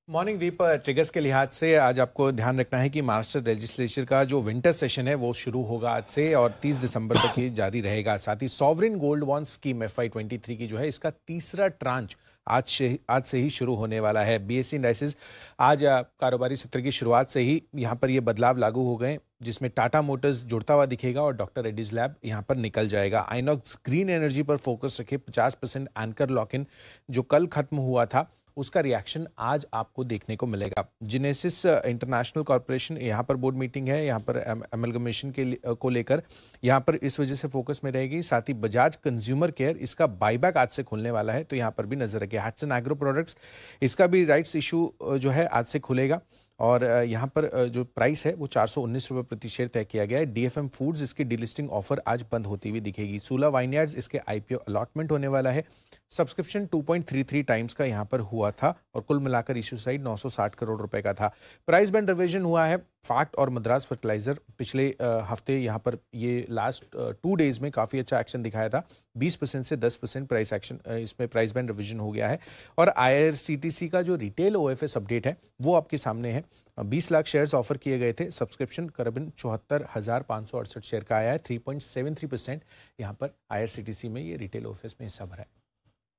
Speaker 3: मॉर्निंग दीप, ट्रिगर्स के लिहाज से आज आपको ध्यान रखना है कि महाराष्ट्र लेजिस्लेचर का जो विंटर सेशन है वो शुरू होगा आज से और 30 दिसंबर तक ये जारी रहेगा। साथ ही sovereign gold bond scheme FY23 की जो है इसका तीसरा ट्रांच आज से ही शुरू होने वाला है। BSE इंडाइसेस आज कारोबारी सत्र की शुरुआत से ही यहाँ पर ये बदलाव लागू हो गए, जिसमें टाटा मोटर्स जुड़ता हुआ दिखेगा और डॉक्टर रेड्डीज लैब यहाँ पर निकल जाएगा। आइनॉक्स ग्रीन एनर्जी पर फोकस रखे। 50% एंकर लॉक इन जो कल खत्म हुआ था उसका रिएक्शन आज आपको देखने को मिलेगा। जिनेसिस इंटरनेशनल कॉर्पोरेशन यहाँ पर बोर्ड मीटिंग है, यहाँ पर एमलगमेशन को लेकर यहाँ पर इस वजह से फोकस में रहेगी। साथ ही बजाज कंज्यूमर केयर, इसका बाईबैक आज से खुलने वाला है तो यहाँ पर भी नजर रखिए। हैट्सन एग्रो प्रोडक्ट्स, इसका भी राइट्स इशू जो है आज से खुलेगा और यहाँ पर जो प्राइस है वो 419 रुपये प्रति शेयर तय किया गया है। DFM फूड्स, इसकी डीलिस्टिंग ऑफर आज बंद होती हुई दिखेगी। सूला वाइनयार्ड्स, इसके IPO अलॉटमेंट होने वाला है। सब्सक्रिप्शन 2.33 टाइम्स का यहाँ पर हुआ था और कुल मिलाकर इशू साइज 960 करोड़ रुपए का था। प्राइस बैंड रिवीजन हुआ है। फैक्ट और मद्रास फर्टिलाइजर पिछले हफ्ते यहाँ पर ये लास्ट 2 डेज में काफ़ी अच्छा एक्शन दिखाया था। 20% से 10% प्राइस एक्शन, इसमें प्राइस बैंड रिवीजन हो गया है। और IRCTC का जो रिटेल OFS अपडेट है वो आपके सामने है। 20 लाख शेयर्स ऑफर किए गए थे। सब्सक्रिप्शन करीबन 74,568 शेयर का आया है। 3.73% यहाँ पर IRCTC में ये रिटेल OFS में हिस्सा भरा है।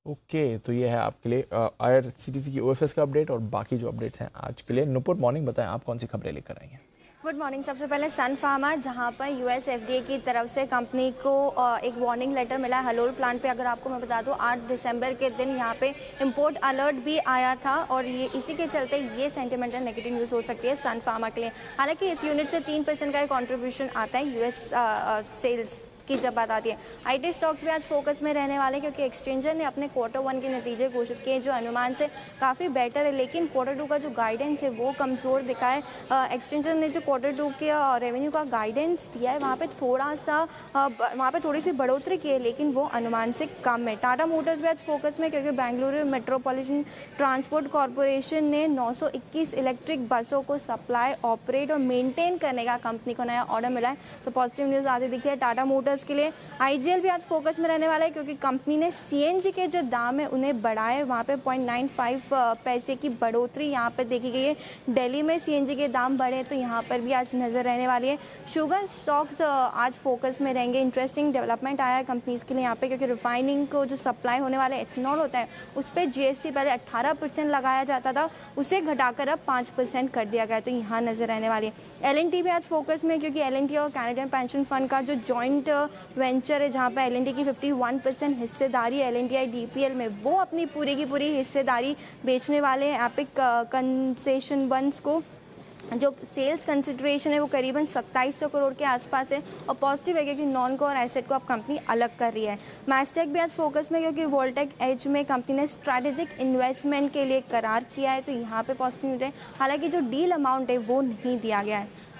Speaker 2: ओके, तो ये है आपके लिए IRCTC की OFS का अपडेट और बाकी जो अपडेट्स हैं आज के लिए। नुपुर, मॉर्निंग बताएं आप कौन सी खबरें लेकर आई हैं?
Speaker 4: Good morning. सबसे पहले सन फार्मा, जहां पर US FDA की तरफ से कंपनी को एक वार्निंग लेटर मिला है हलोल प्लांट पे। अगर आपको मैं बता दूं 8 दिसंबर के दिन यहां पे इंपोर्ट अलर्ट भी आया था और ये इसी के चलते ये सेंटिमेंटल नेगेटिव न्यूज़ हो सकती है सन फार्मा के लिए। हालांकि इस यूनिट से 3% का कॉन्ट्रीब्यूशन आता है US सेल्स की जब बात आती है। IT स्टॉक्स भी आज फोकस में रहने वाले हैं क्योंकि एक्सचेंजर ने अपने Q1 के नतीजे घोषित किए जो अनुमान से काफ़ी बेटर है, लेकिन Q2 का जो गाइडेंस है वो कमज़ोर दिखा है। एक्सचेंजर ने जो Q2 के रेवेन्यू का गाइडेंस दिया है वहाँ पे थोड़ी सी बढ़ोतरी की है, लेकिन वो अनुमान से कम है। टाटा मोटर्स भी आज फोकस में क्योंकि बेंगलुरु मेट्रोपॉलिटन ट्रांसपोर्ट कॉरपोरेशन ने 921 इलेक्ट्रिक बसों को सप्लाई, ऑपरेट और मेंटेन करने का कंपनी को नया ऑर्डर मिला है, तो पॉजिटिव न्यूज़ आती दिखी है टाटा मोटर्स के लिए। IGL भी आज फोकस में रहने वाला है क्योंकि कंपनी ने CNG के जो दाम है उन्हें बढ़ाए, वहाँ पे 0.95 पैसे की बढ़ोतरी यहाँ पे देखी गई है। दिल्ली में CNG के दाम बढ़े तो यहाँ पर भी आज नजर रहने वाली है। शुगर स्टॉक्स आज फोकस में रहेंगे। इंटरेस्टिंग डेवलपमेंट आया है कंपनीज के लिए यहाँ पे क्योंकि रिफाइनिंग को जो सप्लाई होने वाले एथेनॉल होता है उस पर GST पहले 18% लगाया जाता था, उसे घटाकर अब 5% कर दिया गया, तो यहाँ नजर रहने वाली है। L&T भी आज फोकस में क्योंकि L&T और कैनेडियन पेंशन फंड का जो जॉइंट वेंचर है जहां पे L&T की 51% हिस्सेदारी है LNTI DPL में, वो अपनी पूरी की पूरी हिस्सेदारी बेचने वाले हैं एपिक कंसेशन वंस को। जो सेल्स कंसिडरेशन है वो करीबन 2700 करोड़ के आसपास है और पॉजिटिव है क्योंकि नॉन कोर एसेट को अब कंपनी अलग कर रही है। मैस्टेक भी आज फोकस में क्योंकि वोल्टेक एज में कंपनी ने स्ट्रैटेजिक इन्वेस्टमेंट के लिए करार किया है, तो यहाँ पे पॉजिटिव न्यूज़ है। हालांकि जो डील अमाउंट है वो नहीं दिया गया है।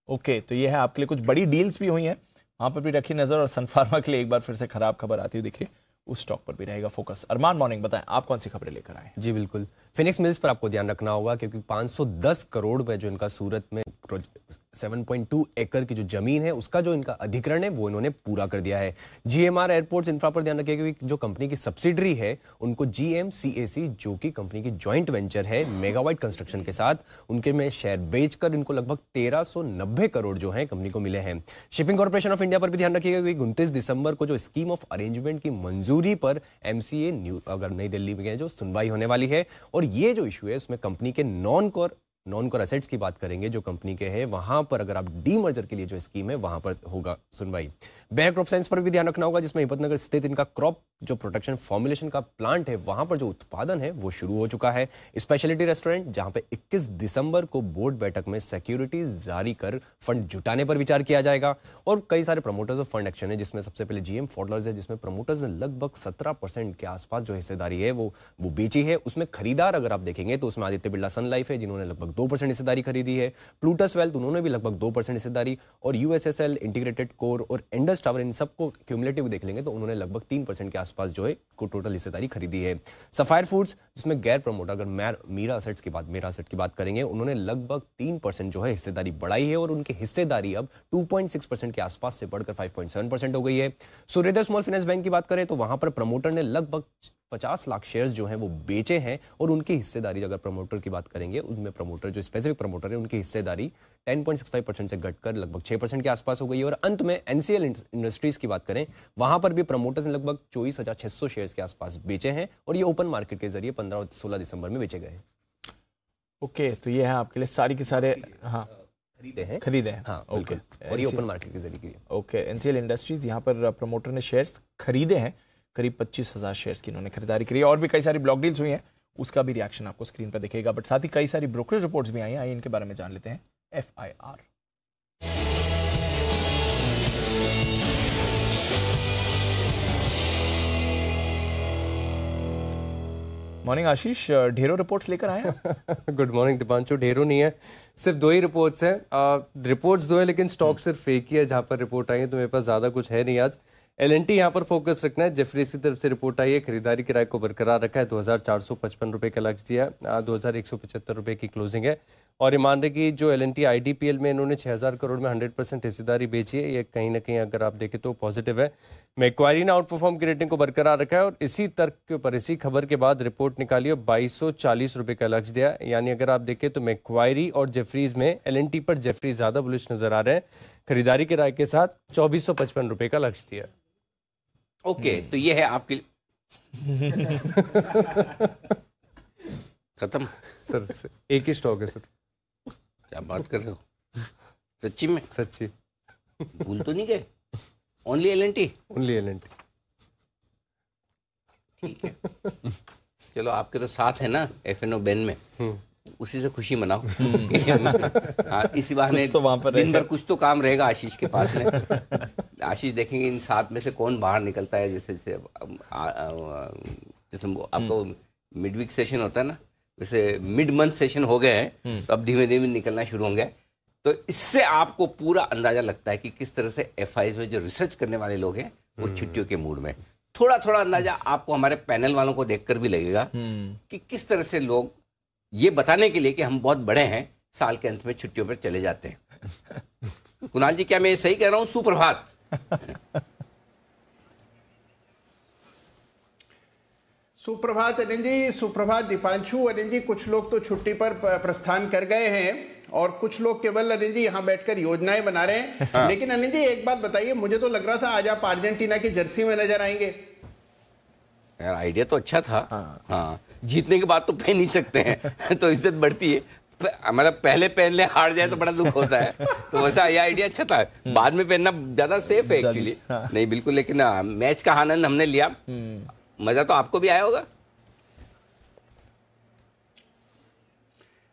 Speaker 2: ओके, तो ये है आपके लिए कुछ बड़ी डील्स भी हुई हैं, वहाँ पर भी रखी नजर। और सन फार्मा के लिए एक बार फिर से खराब खबर आती हुई दिख रही है, उस स्टॉक पर भी रहेगा फोकस। अरमान, मॉर्निंग बताएं आप कौन सी खबरें लेकर आए?
Speaker 5: जी बिल्कुल, फिनिक्स मिल्स पर आपको ध्यान रखना होगा क्योंकि 510 करोड़ रुपए जो इनका सूरत में 7.2 एकड़ की जो जमीन है उसका जो इनका अधिग्रहण है वो इन्होंने पूरा कर दिया है। GMR एयरपोर्ट्स इंफ्रा पर ध्यान रखिए क्योंकि जो कंपनी की सब्सिडरी है उनको GMCAC जो कि कंपनी की जॉइंट वेंचर है मेगावाइट कंस्ट्रक्शन के साथ, उनके में शेयर बेचकर इनको लगभग 1390 करोड़ जो है कंपनी को मिले हैं। शिपिंग कॉर्पोरेशन ऑफ इंडिया पर भी ध्यान रखिएगा क्योंकि 29 दिसंबर को जो स्कीम ऑफ अरेंजमेंट की मंजूरी पर MCA अगर नई दिल्ली में जो सुनवाई होने वाली है, और ये जो इशू है उसमें कंपनी के नॉन कोर एसेट्स की बात करेंगे जो कंपनी के हैं, वहां पर अगर आप डीमर्जर के लिए जो स्कीम है वहां पर होगा सुनवाई। बेयर क्रॉप साइंस पर भी ध्यान रखना होगा जिसमें हिम्मतनगर स्थित इनका क्रॉप जो प्रोटेक्शन फॉर्मुलेशन का प्लांट है वहां पर जो उत्पादन है वो शुरू हो चुका है। स्पेशलिटी रेस्टोरेंट जहां पे 21 दिसंबर को बोर्ड बैठक में सिक्योरिटी जारी कर फंड जुटाने पर विचार किया जाएगा। और कई सारे प्रमोटर्स ऑफ फंड एक्शन है जिसमें सबसे पहले GM फॉडलर्स है जिसमें प्रमोटर्स ने लगभग 17% के आसपास जो हिस्सेदारी है वो बेची है। उसमें खरीदार अगर आप देखेंगे तो उसमें आदित्य बिरला सन लाइफ है जिन्होंने लगभग लगभग 2% हिस्सेदारी खरीदी है। प्लूटस वेल्थ उन्होंने भी लगभग 2% हिस्सेदारी, और यूएसएसएल, इंटीग्रेटेड कोर और इंडस टावर, इन सबको क्यूमुलेटिव देख लेंगे तो उन्होंने लगभग 3% के आसपास जो है को टोटल हिस्सेदारी खरीदी है। सफायर फूड्स, जिसमें गैर प्रमोटर अगर मेरा असेट्स की बात करेंगे, उन्होंने लगभग 3% जो है हिस्सेदारी बढ़ाई है और उनकी हिस्सेदारी अब 2.6% के आसपास से बढ़कर 5.7% हो गई है। सूर्योदय स्मॉल फाइनेंस बैंक की बात करें तो वहां पर प्रमोटर ने लगभग 50 लाख शेयर्स जो हैं वो बेचे हैं और उनकी हिस्सेदारी, अगर प्रमोटर की बात करेंगे, उनमें प्रमोटर जो स्पेसिफिक प्रमोटर है उनकी हिस्सेदारी 10.65% से घटकर लगभग 6% के आसपास हो गई है। और अंत में एनसीएल इंडस्ट्रीज की बात करें, वहां पर भी प्रमोटर्स ने लगभग 24,600 शेयर्स के आसपास बेचे हैं और ये ओपन मार्केट के जरिए 15 और 16 दिसंबर में बेचे गए।
Speaker 2: ओके, तो ये है आपके लिए सारी के सारे खरीदे हैं।
Speaker 5: हाँ, ओके, और ये ओपन मार्केट के जरिए।
Speaker 2: ओके, एनसीएल इंडस्ट्रीज यहाँ पर प्रमोटर ने शेयर्स खरीदे हैं, करीब 25,000 शेयर्स की इन्होंने खरीदारी करी है। और भी कई सारी ब्लॉक डील्स हुई हैं, उसका भी रिएक्शन आपको स्क्रीन पर दिखेगा। बट साथ ही कई सारी ब्रोकरेज रिपोर्ट्स भी आई हैं, इनके बारे में जान लेते हैं। FIR मॉर्निंग आशीष, ढेरों रिपोर्ट्स लेकर आए हैं।
Speaker 6: Good morning Deepanshu. ढेरों नहीं है, सिर्फ 2 ही रिपोर्ट्स हैं। रिपोर्ट्स 2 है लेकिन स्टॉक सिर्फ एक ही है जहां पर रिपोर्ट आई है, तो मेरे पास ज्यादा कुछ है नहीं आज। एलएनटी यहाँ पर फोकस रखना है। जेफरीज की तरफ से रिपोर्ट आई है, खरीदारी किराए को बरकरार रखा है, 2,455 रुपये का लक्ष्य दिया है, 2,175 रुपये की क्लोजिंग है। और ये मान रहे कि जो एलएनटी आईडीपीएल में इन्होंने 6,000 करोड़ में 100% हिस्सेदारी बेची है, ये कहीं ना कहीं अगर आप देखें तो पॉजिटिव है। मैक्वायरी ने आउट परफॉर्म की रेटिंग को बरकरार रखा है और इसी तर्क के ऊपर, इसी खबर के बाद रिपोर्ट निकाली और 2,240 रुपये का लक्ष्य दिया। यानी अगर आप देखें तो मैक्वायरी और जेफरीज में एलएनटी पर जेफरीज ज्यादा बुलिश नजर आ रहे हैं, खरीदारी किराए के साथ 2,455 रुपये का लक्ष्य दिया।
Speaker 1: ओके, तो ये है आपके खत्म
Speaker 6: सर। एक ही स्टॉक है सर।
Speaker 1: क्या बात कर रहे हो, सच्ची में?
Speaker 6: सच्ची।
Speaker 1: भूल तो नहीं गए? Only LNT?
Speaker 6: Only LNT.
Speaker 1: ठीक है, चलो आपके तो साथ है ना एफएनओ बैन में, उसी से खुशी मनाओ। हाँ, इसी बहाने
Speaker 2: तो वहां पर
Speaker 1: दिन भर कुछ तो काम रहेगा आशीष के पास में। आशीष देखेंगे इन 7 में से कौन बाहर निकलता है। जैसे आपको मिड वीक सेशन होता है ना, वैसे मिड मंथ सेशन हो गए हैं, तो अब धीमे धीमे निकलना शुरू होंगे। तो इससे आपको पूरा अंदाजा लगता है कि किस तरह से एफआईज में जो रिसर्च करने वाले लोग हैं वो छुट्टियों के मूड में। थोड़ा थोड़ा अंदाजा आपको हमारे पैनल वालों को देखकर भी लगेगा कि किस तरह से लोग ये बताने के लिए कि हम बहुत बड़े हैं, साल के अंत में छुट्टियों पर चले जाते हैं। कुणाल जी, क्या मैं सही कह रहा हूँ? सुप्रभात।
Speaker 7: सुप्रभात अनिल जी, सुप्रभात दीपांशु। अनिल जी, कुछ लोग तो छुट्टी पर प्रस्थान कर गए हैं और कुछ लोग केवल अनिल जी यहाँ बैठकर योजनाएं बना रहे हैं। हाँ। लेकिन अनिल जी एक बात बताइए, मुझे तो लग रहा था आज आप अर्जेंटीना की जर्सी में नजर आएंगे।
Speaker 1: यार आइडिया तो अच्छा था। हाँ, जीतने के बाद तो पहन ही सकते हैं तो इज्जत बढ़ती है। मतलब पहले पहन ले, हार जाए तो बड़ा दुख होता है। तो वैसा ये आइडिया अच्छा था, बाद में पहनना ज्यादा सेफ है एक्चुअली। नहीं बिल्कुल, लेकिन मैच का आनंद हमने लिया, मजा तो आपको भी आया होगा।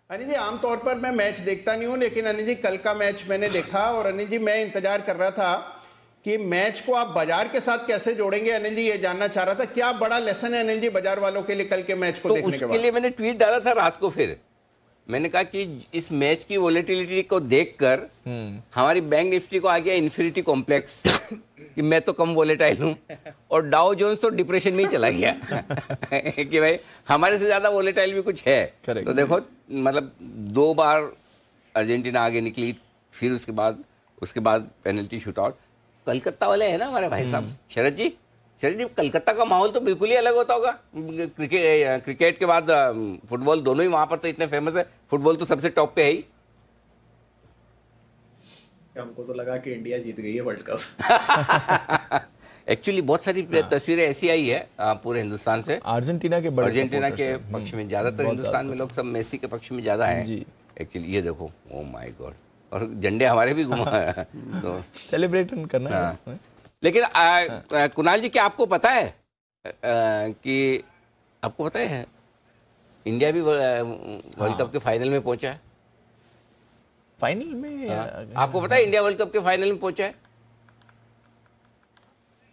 Speaker 7: अनिल जी आमतौर पर मैं मैच देखता नहीं हूं, लेकिन अनिल जी कल का मैच मैंने देखा और अनिल जी मैं इंतजार कर रहा था कि मैच को आप बाजार के साथ कैसे जोड़ेंगे। अनिल जी ये जानना चाह रहा था, क्या बड़ा लेसन है अनिल जी बाजार वालों के लिए कल के मैच को देखने के बाद?
Speaker 1: उसके लिए मैंने ट्वीट डाला था रात को। फिर मैंने कहा कि इस मैच की वोलेटिलिटी को देखकर हमारी बैंक निफ्टी को आ गया इन्फिनिटी कॉम्प्लेक्स कि मैं तो कम वोलेटाइल हूं, और डाउ जोन्स तो डिप्रेशन में ही चला गया कि भाई हमारे से ज्यादा वोलेटाइल भी कुछ है। तो देखो, मतलब 2 बार अर्जेंटीना आगे निकली, फिर उसके बाद पेनल्टी शूटआउट। कलकत्ता वाले हैं ना हमारे भाई साहब, शरद जी, कलकत्ता का माहौल तो बिल्कुल ही अलग होता होगा। क्रिकेट के बाद फुटबॉल, दोनों ही वहां पर तो इतने फेमस है। फुटबॉल तो सबसे टॉप पे है ही।
Speaker 8: हमको तो लगा कि इंडिया जीत गई है वर्ल्ड कप।
Speaker 1: एक्चुअली बहुत सारी तस्वीरें ऐसी आई है पूरे हिंदुस्तान से।
Speaker 2: अर्जेंटीना के
Speaker 1: पक्ष में ज्यादातर, हिंदुस्तान में लोग सब मेसी के पक्ष में ज्यादा है एक्चुअली। ये देखो, ओ माय गॉड, और झंडे हमारे भी घुमा है तो
Speaker 2: सेलिब्रेट करना है।
Speaker 1: लेकिन कुणाल जी, क्या आपको पता है कि इंडिया भी वर्ल्ड कप के फाइनल में पहुंचा है?
Speaker 2: फाइनल में
Speaker 1: आपको पता है इंडिया वर्ल्ड कप के फाइनल में पहुंचा है?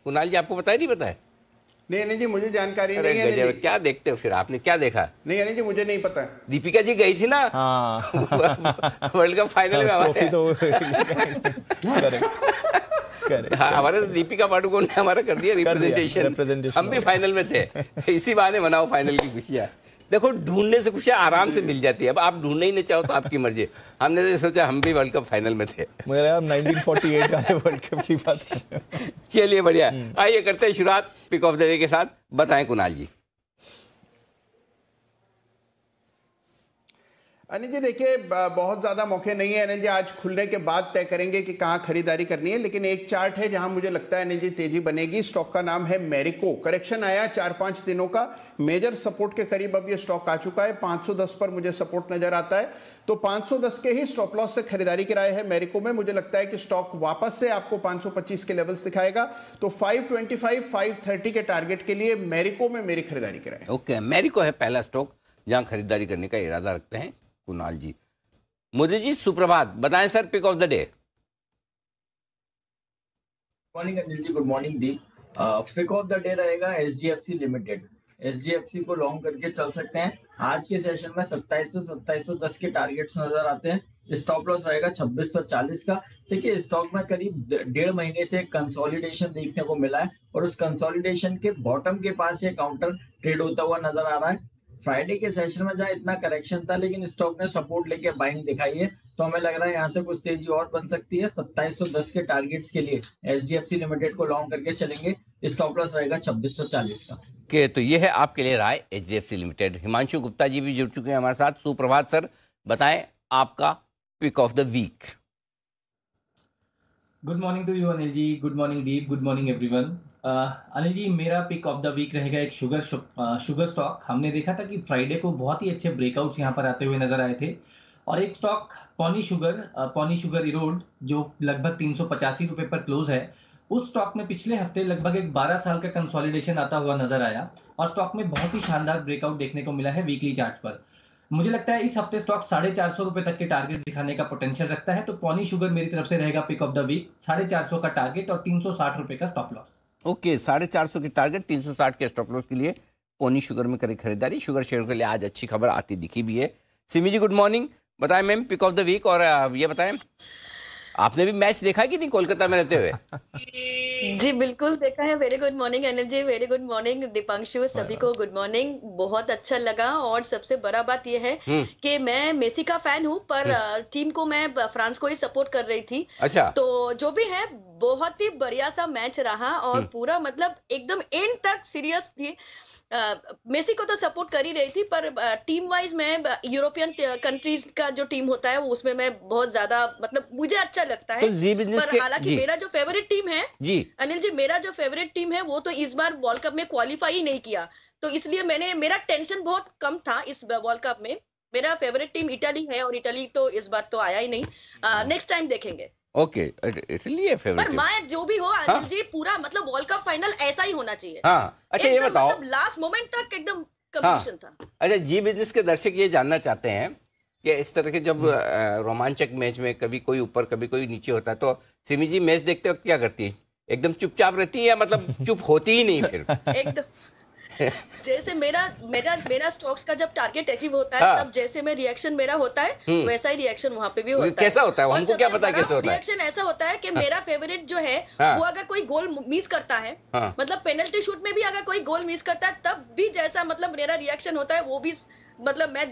Speaker 1: कुणाल जी आपको पता है? नहीं पता है?
Speaker 7: नहीं अनिल जी मुझे जानकारी
Speaker 1: अरे
Speaker 7: नहीं है।
Speaker 1: गजब, क्या देखते हो फिर, आपने क्या देखा?
Speaker 7: नहीं अनिल जी मुझे नहीं पता।
Speaker 1: दीपिका जी गई थी ना वर्ल्ड कप फाइनल में हमारे
Speaker 2: तो
Speaker 1: हमारे दीपिका पादुकोण ने हमारा कर दिया रिप्रेजेंटेशन, हम भी फाइनल में थे। इसी बहाने मनाओ फाइनल की खुशियां। देखो ढूंढने से खुशियां आराम से मिल जाती है, अब आप ढूंढने ही नहीं चाहो तो आपकी मर्जी। हमने तो सोचा हम भी वर्ल्ड कप फाइनल में थे।
Speaker 2: मुझे लगा 1948 वाले वर्ल्ड कप की बात कर रहे हो।
Speaker 1: चलिए बढ़िया, आइए करते हैं शुरुआत पिक ऑफ द डे के साथ। बताएं कुणाल जी।
Speaker 7: अनिल जी देखिए बहुत ज्यादा मौके नहीं है अनिल जी, आज खुलने के बाद तय करेंगे कि कहां खरीदारी करनी है, लेकिन एक चार्ट है जहां मुझे लगता है अनिल जी तेजी बनेगी। स्टॉक का नाम है मैरिको। करेक्शन आया 4-5 दिनों का, मेजर सपोर्ट के करीब अब ये स्टॉक आ चुका है। 510 पर मुझे सपोर्ट नजर आता है, तो 510 के ही स्टॉप लॉस से खरीदारी किराए है मैरिको में। मुझे लगता है कि स्टॉक वापस से आपको 525 के लेवल्स दिखाएगा, तो 525 530 के टारगेट के लिए मैरिको में मेरी खरीदारी किराए।
Speaker 1: ओके, मैरिको है पहला स्टॉक जहां खरीदारी करने का इरादा रखते हैं कुणाल जी। मोदी जी सुप्रभात, बताएं sir pick of the day.
Speaker 9: Morning Anil ji, good morning दी। पिक ऑफ द डे रहेगा SGFC लिमिटेड। SGFC को लॉन्ग करके चल सकते हैं। आज के सेशन में 2700-2710 के टारगेट्स नजर आते हैं। स्टॉप लॉस रहेगा 2640 का। देखिए स्टॉक में करीब 1.5 महीने से कंसोलिडेशन देखने को मिला है और उस कंसोलिडेशन के बॉटम के पास ये काउंटर ट्रेड होता हुआ नजर आ रहा है। फ्राइडे के सेशन में जहां इतना करेक्शन था लेकिन स्टॉक ने सपोर्ट लेके बाइंग दिखाई है, तो हमें लग रहा है यहाँ से कुछ तेजी और बन सकती है। 2710 के टारगेट्स के लिए SGFC लिमिटेड को लॉन्ग करके चलेंगे। स्टॉप लॉस रहेगा 2640 का।
Speaker 1: के तो ये है आपके लिए राय HDFC लिमिटेड। हिमांशु गुप्ता जी भी जुड़ चुके हैं हमारे साथ। सुप्रभात सर, बताएं आपका pick of the week.
Speaker 10: Good morning to you Anil ji, good morning Deep, good morning everyone. Anil ji मेरा पिक ऑफ द वीक रहेगा एक शुगर स्टॉक। हमने देखा था कि फ्राइडे को बहुत ही अच्छे ब्रेकआउट्स यहाँ पर आते हुए नजर आए थे, और एक स्टॉक पॉनी शुगर इरोड जो लगभग 385 रुपए पर क्लोज है, उस स्टॉक में पिछले हफ्ते लगभग एक 12 साल का कंसोलिडेशन आता हुआ नजर आया और स्टॉक में बहुत ही शानदार ब्रेकआउट देखने को मिला है वीकली चार्ट पर। मुझे लगता है इस हफ्ते स्टॉक 450 रुपए तक के टारगेट दिखाने का पोटेंशियल रखता है, तो पॉनी शुगर मेरी तरफ से रहेगा पिक ऑफ द वीक। 450 का टारगेट और 360 रुपए का स्टॉप लॉस।
Speaker 1: ओके, 450 के टारगेट, 360 के स्टॉप लॉस के लिए पोनी शुगर में करें खरीदारी। शुगर शेयर के लिए आज अच्छी खबर आती दिखी भी है। सिमी जी गुड मॉर्निंग, बताएं ma'am pick of the week. और ये बताएं आपने भी मैच देखा है कि नहीं कोलकाता में रहते हुए?
Speaker 11: जी बिल्कुल देखा है। वेरी गुड मॉर्निंग अनिल जी, वेरी गुड मॉर्निंग दीपांशु, सभी को गुड मॉर्निंग। बहुत अच्छा लगा, और सबसे बड़ा बात यह है कि मैं मेसी का फैन हूँ, पर टीम को मैं फ्रांस को ही सपोर्ट कर रही थी।
Speaker 1: अच्छा,
Speaker 11: तो जो भी है बहुत ही बढ़िया सा मैच रहा, और पूरा मतलब एकदम एंड तक सीरियस थी। मेसी को तो सपोर्ट कर ही रही थी, पर टीम वाइज मैं यूरोपियन कंट्रीज का जो टीम होता है उसमें मैं बहुत ज्यादा मतलब मुझे अच्छा लगता है।
Speaker 1: तो
Speaker 11: पर हालांकि मेरा जो फेवरेट टीम है
Speaker 1: जी
Speaker 11: अनिल जी, मेरा जो फेवरेट टीम है वो तो इस बार वर्ल्ड कप में क्वालिफाई ही नहीं किया, तो इसलिए मेरा टेंशन बहुत कम था इस वर्ल्ड कप में। मेरा फेवरेट टीम इटली है, और इटली तो इस बार तो आया ही नहीं। नेक्स्ट टाइम देखेंगे।
Speaker 1: ओके, इटली है फेवरेट।
Speaker 11: पर मैं जो भी हो अनिल जी, पूरा मतलब वर्ल्ड कप फाइनल ऐसा ही होना चाहिए।
Speaker 1: हाँ, अच्छा ये बताओ,
Speaker 11: मतलब लास्ट मोमेंट तक एकदम कंपटीशन था।
Speaker 1: अच्छा, जी बिजनेस के दर्शक ये जानना चाहते हैं कि इस तरह के जब रोमांचक मैच में कभी कोई ऊपर कभी कोई नीचे होता है, तो सिमी जी मैच देखते वक्त क्या करती है? एकदम चुपचाप रहती है या मतलब चुप होती ही नहीं फिर?
Speaker 11: एकदम जैसे मेरा स्टॉक्स का जब टारगेट अचीव होता है, तब जैसे में रिएक्शन मेरा होता है वैसा ही रिएक्शन वहां पे भी होता है।
Speaker 1: कैसा होता है हमको क्या पता कैसे होता है?
Speaker 11: रिएक्शन ऐसा होता है कि मेरा फेवरेट जो है वो अगर कोई गोल मिस करता है, मतलब पेनल्टी शूट में भी अगर कोई गोल मिस करता है, तब भी जैसा मतलब मेरा रिएक्शन होता है वो भी मतलब मैं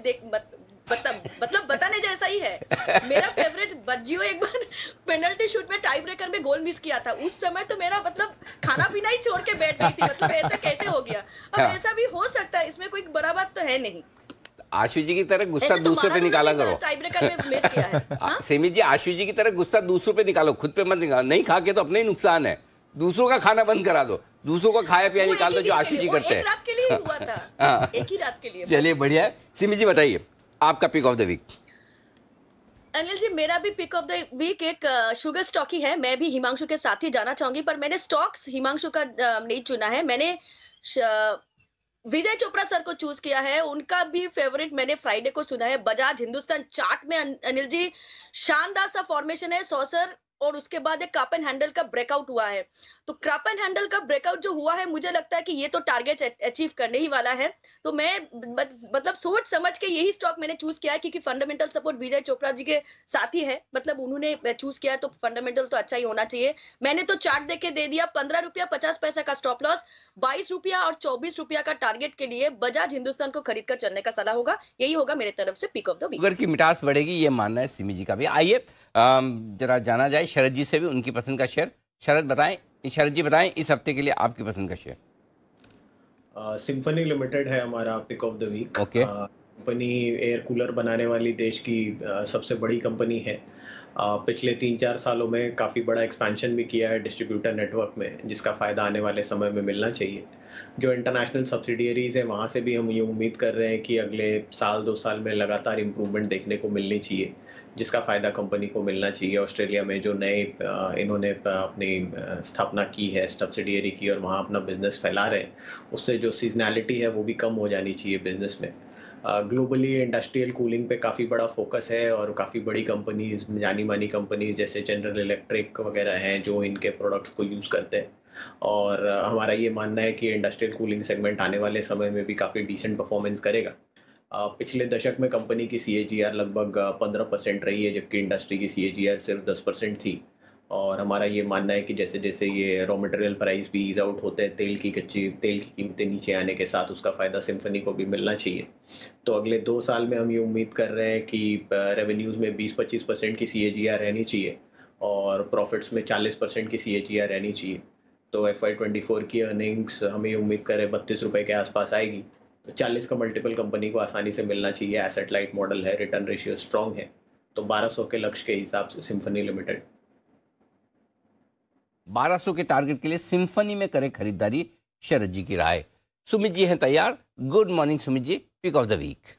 Speaker 11: मतलब बताने जैसा ही है। मेरा फेवरेट बज्जियो एक बार पेनल्टी शूट में टाई ब्रेकर में गोल मिस किया था, उस समय तो मेरा मतलब खाना पीना ही छोड़ के बैठ गई थी, मतलब ऐसा कैसे हो गया। अब ऐसा भी हो सकता है, इसमें कोई बड़ा बात तो है नहीं।
Speaker 1: आशु जी की तरह गुस्सा दूसरे पे निकाला करो।
Speaker 11: टाई ब्रेकर में मिस किया है।
Speaker 1: सेमी जी, आशु जी की तरह गुस्सा दूसरों पे निकालो, खुद पे मत निकालो। नहीं खा के तो अपने ही नुकसान है, दूसरों का खाना बंद करा दो, दूसरों का खाया पिया निकाल दो, जो आशु जी करते हैं।
Speaker 11: एक रात के लिए हुआ था, एक ही रात के लिए।
Speaker 1: चलिए बढ़िया है। सिमी जी बताइए आपका pick of the week.
Speaker 11: Anil ji मेरा भी पिक ऑफ द वीक एक शुगर स्टॉक ही है। मैं भी हिमांशु के साथ ही जाना चाहूंगी, पर मैंने स्टॉक्स हिमांशु का नहीं चुना है। मैंने विजय चोपड़ा सर को चूज किया है, उनका भी फेवरेट मैंने फ्राइडे को सुना है। बजाज हिंदुस्तान चार्ट में अनिल जी शानदार सा फॉर्मेशन है, सॉसर और उसके बाद एक क्रैप एंड हैंडल का ब्रेकआउट हुआ है। तो क्रैप एंड हैंडल का ब्रेकआउट जो हुआ है, मुझे लगता है कि ये तो टारगेट अचीव करने ही वाला है। तो मैं मतलब सोच समझ के यही स्टॉक मैंने चूज किया है, क्योंकि फंडामेंटल सपोर्ट विजय चोपड़ा जी के साथ ही है, मतलब उन्होंने चूज किया तो फंडामेंटल तो अच्छा ही होना चाहिए। मैंने तो चार्ट देके दे दिया, 15 रुपया 50 पैसा का स्टॉप लॉस, 22 रुपया और 24 रुपया का टारगेट के लिए बजाज हिंदुस्तान को खरीद कर चलने का सलाह होगा। यही होगा मेरे तरफ से pick of the week.
Speaker 1: Sugar की मिठास बढ़ेगी, ये मानना है सिमी जी का भी। आइए जरा जाना जाए शरद जी से भी, उनकी पसंद का शेयर। शरद बताएं, शरद जी बताएं इस हफ्ते के लिए आपकी पसंद का शेयर।
Speaker 8: सिम्फनी लिमिटेड है हमारा pick of the week.
Speaker 1: Okay.
Speaker 8: Company air cooler बनाने वाली देश की सबसे बड़ी कंपनी है। पिछले 3-4 सालों में काफ़ी बड़ा एक्सपेंशन भी किया है डिस्ट्रीब्यूटर नेटवर्क में, जिसका फ़ायदा आने वाले समय में मिलना चाहिए। जो इंटरनेशनल सब्सिडियरीज है वहाँ से भी हम ये उम्मीद कर रहे हैं कि अगले 1-2 साल में लगातार इम्प्रूवमेंट देखने को मिलनी चाहिए, जिसका फ़ायदा कंपनी को मिलना चाहिए। ऑस्ट्रेलिया में जो नए इन्होंने अपनी स्थापना की है, सब्सिडियरी की, और वहाँ अपना बिजनेस फैला रहे हैं, उससे जो सीजनैलिटी है वो भी कम हो जानी चाहिए बिजनेस में। ग्लोबली इंडस्ट्रियल कूलिंग पे काफ़ी बड़ा फोकस है और काफ़ी बड़ी कंपनीज, जानी मानी कंपनीज जैसे जनरल इलेक्ट्रिक वगैरह हैं जो इनके प्रोडक्ट्स को यूज़ करते हैं। और हमारा ये मानना है कि इंडस्ट्रियल कूलिंग सेगमेंट आने वाले समय में भी काफ़ी डिसेंट परफॉर्मेंस करेगा। पिछले दशक में कंपनी की CAGR लगभग 15% रही है, जबकि इंडस्ट्री की CAGR सिर्फ 10% थी। और हमारा ये मानना है कि जैसे जैसे ये रॉ मटेरियल प्राइस भी ईज आउट होते हैं, तेल की कीमतें नीचे आने के साथ उसका फ़ायदा सिम्फनी को भी मिलना चाहिए। तो अगले 2 साल में हम ये उम्मीद कर रहे हैं कि रेवेन्यूज़ में 20-25% की CAGR रहनी चाहिए और प्रॉफिट्स में 40% की CAGR रहनी चाहिए। तो FY24 की अर्निंग्स हमें उम्मीद करें 32 रुपये के आसपास आएगी। तो 40 का मल्टीपल कंपनी को आसानी से मिलना चाहिए। एसेट लाइट मॉडल है, रिटर्न रेशियो स्ट्रॉन्ग है। तो 1200 के लक्ष्य के हिसाब से सिम्फनी लिमिटेड
Speaker 1: 1200 के टारगेट के लिए सिम्फनी में करें खरीदारी, शरद जी की राय। सुमित जी हैं तैयार। Good morning Sumit ji, pick of the week.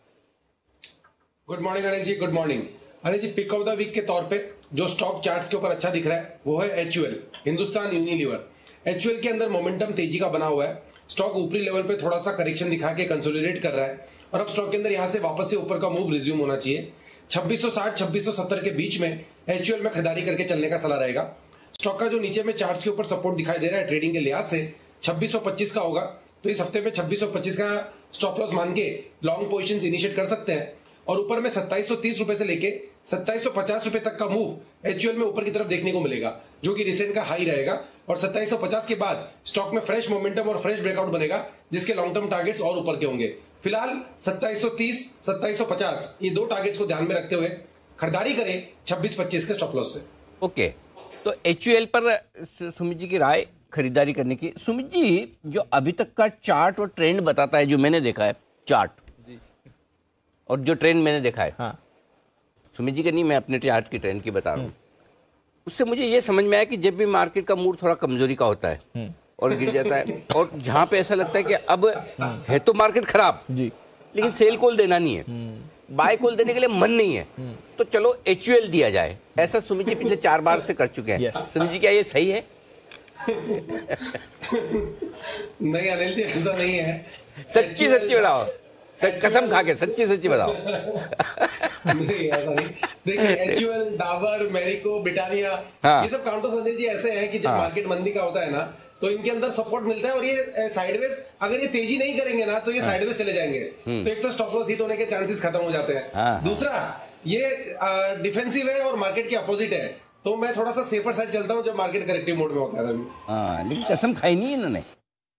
Speaker 12: Good morning Anil ji, good morning Anil ji. Pick of the week के तौर पे जो स्टॉक चार्ट्स के ऊपर अच्छा दिख रहा है वो है HUL, हिंदुस्तान यूनिलीवर। HUL के अंदर मोमेंटम तेजी का बना हुआ है। स्टॉक ऊपरी लेवल पे थोड़ा सा करेक्शन दिखा के कंसोलिडेट कर रहा है और अब स्टॉक के अंदर यहां से वापस से ऊपर का मूव रिज्यूम होना चाहिए। 2660-2670 के बीच में HUL में खरीदारी करके चलने का सलाह रहेगा। स्टॉक का जो नीचे में चार्ट्स के ऊपर सपोर्ट दिखाई दे रहा है ट्रेडिंग के लिहाज से 2625 का होगा, तो इस हफ्ते में 2625 का स्टॉप लॉस मान के लॉन्ग पोजीशंस इनिशिएट कर सकते हैं। और ऊपर में 2730 रुपए से लेके 2750 रुपए तक का मूव HUL में ऊपर की तरफ देखने को मिलेगा, जो कि रिसेंट का हाई रहेगा। और 2750 के बाद स्टॉक में फ्रेश मोमेंटम और फ्रेश ब्रेकआउट बनेगा, जिसके लॉन्ग टर्म टारगेट्स और ऊपर के होंगे। फिलहाल 2730, 2750 ये 2 टारगेट्स को ध्यान में रखते हुए खरीदारी करें 2625 के स्टॉप लॉस से।
Speaker 1: ओके, तो HUL पर सुमित जी की राय खरीदारी करने की। सुमित जी, जो अभी तक का चार्ट और ट्रेंड बताता है, जो मैंने देखा है चार्ट जी, और जो ट्रेंड मैंने देखा है, हाँ, सुमित जी का नहीं, मैं अपने चार्ट की ट्रेंड की बता रहा हूँ, उससे मुझे ये समझ में आया कि जब भी मार्केट का मूड थोड़ा कमजोरी का होता है और गिर जाता है, और जहां पे ऐसा लगता है कि अब है तो मार्केट खराब जी, लेकिन सेल कॉल देना नहीं है, बाय कॉल देने के लिए मन नहीं है, तो चलो HUL दिया जाए। ऐसा सुमित जी पिछले 4 बार से कर चुके हैं। सुमित जी, क्या ये सही है?
Speaker 12: नहीं अनिल जी, ऐसा नहीं है।
Speaker 1: सच्ची सच्ची बताओ, कसम खा के सच्ची सच्ची बताओ।
Speaker 12: नहीं ऐसा नहीं। देखिए HUL, डाबर, मैरिको, ब्रिटानिया, ये सब काउंटर्स अनिल जी ऐसे हैं कि जब मार्केट मंदी का होता है ना, तो इनके अंदर सपोर्ट मिलता है और ये साइडवेज, अगर ये तेजी नहीं करेंगे ना तो ये साइडवेज चले जाएंगे। तो एक तो स्टॉप लॉस हिट होने के चांसेस खत्म हो जाते हैं। दूसरा, ये डिफेंसिव है और मार्केट के अपोजिट है, तो मैं थोड़ा सा सेफर साइड चलता हूँ जब मार्केट करेक्टिव मोड में होता है।
Speaker 1: लेकिन कसम खाई नहीं इन्होंने,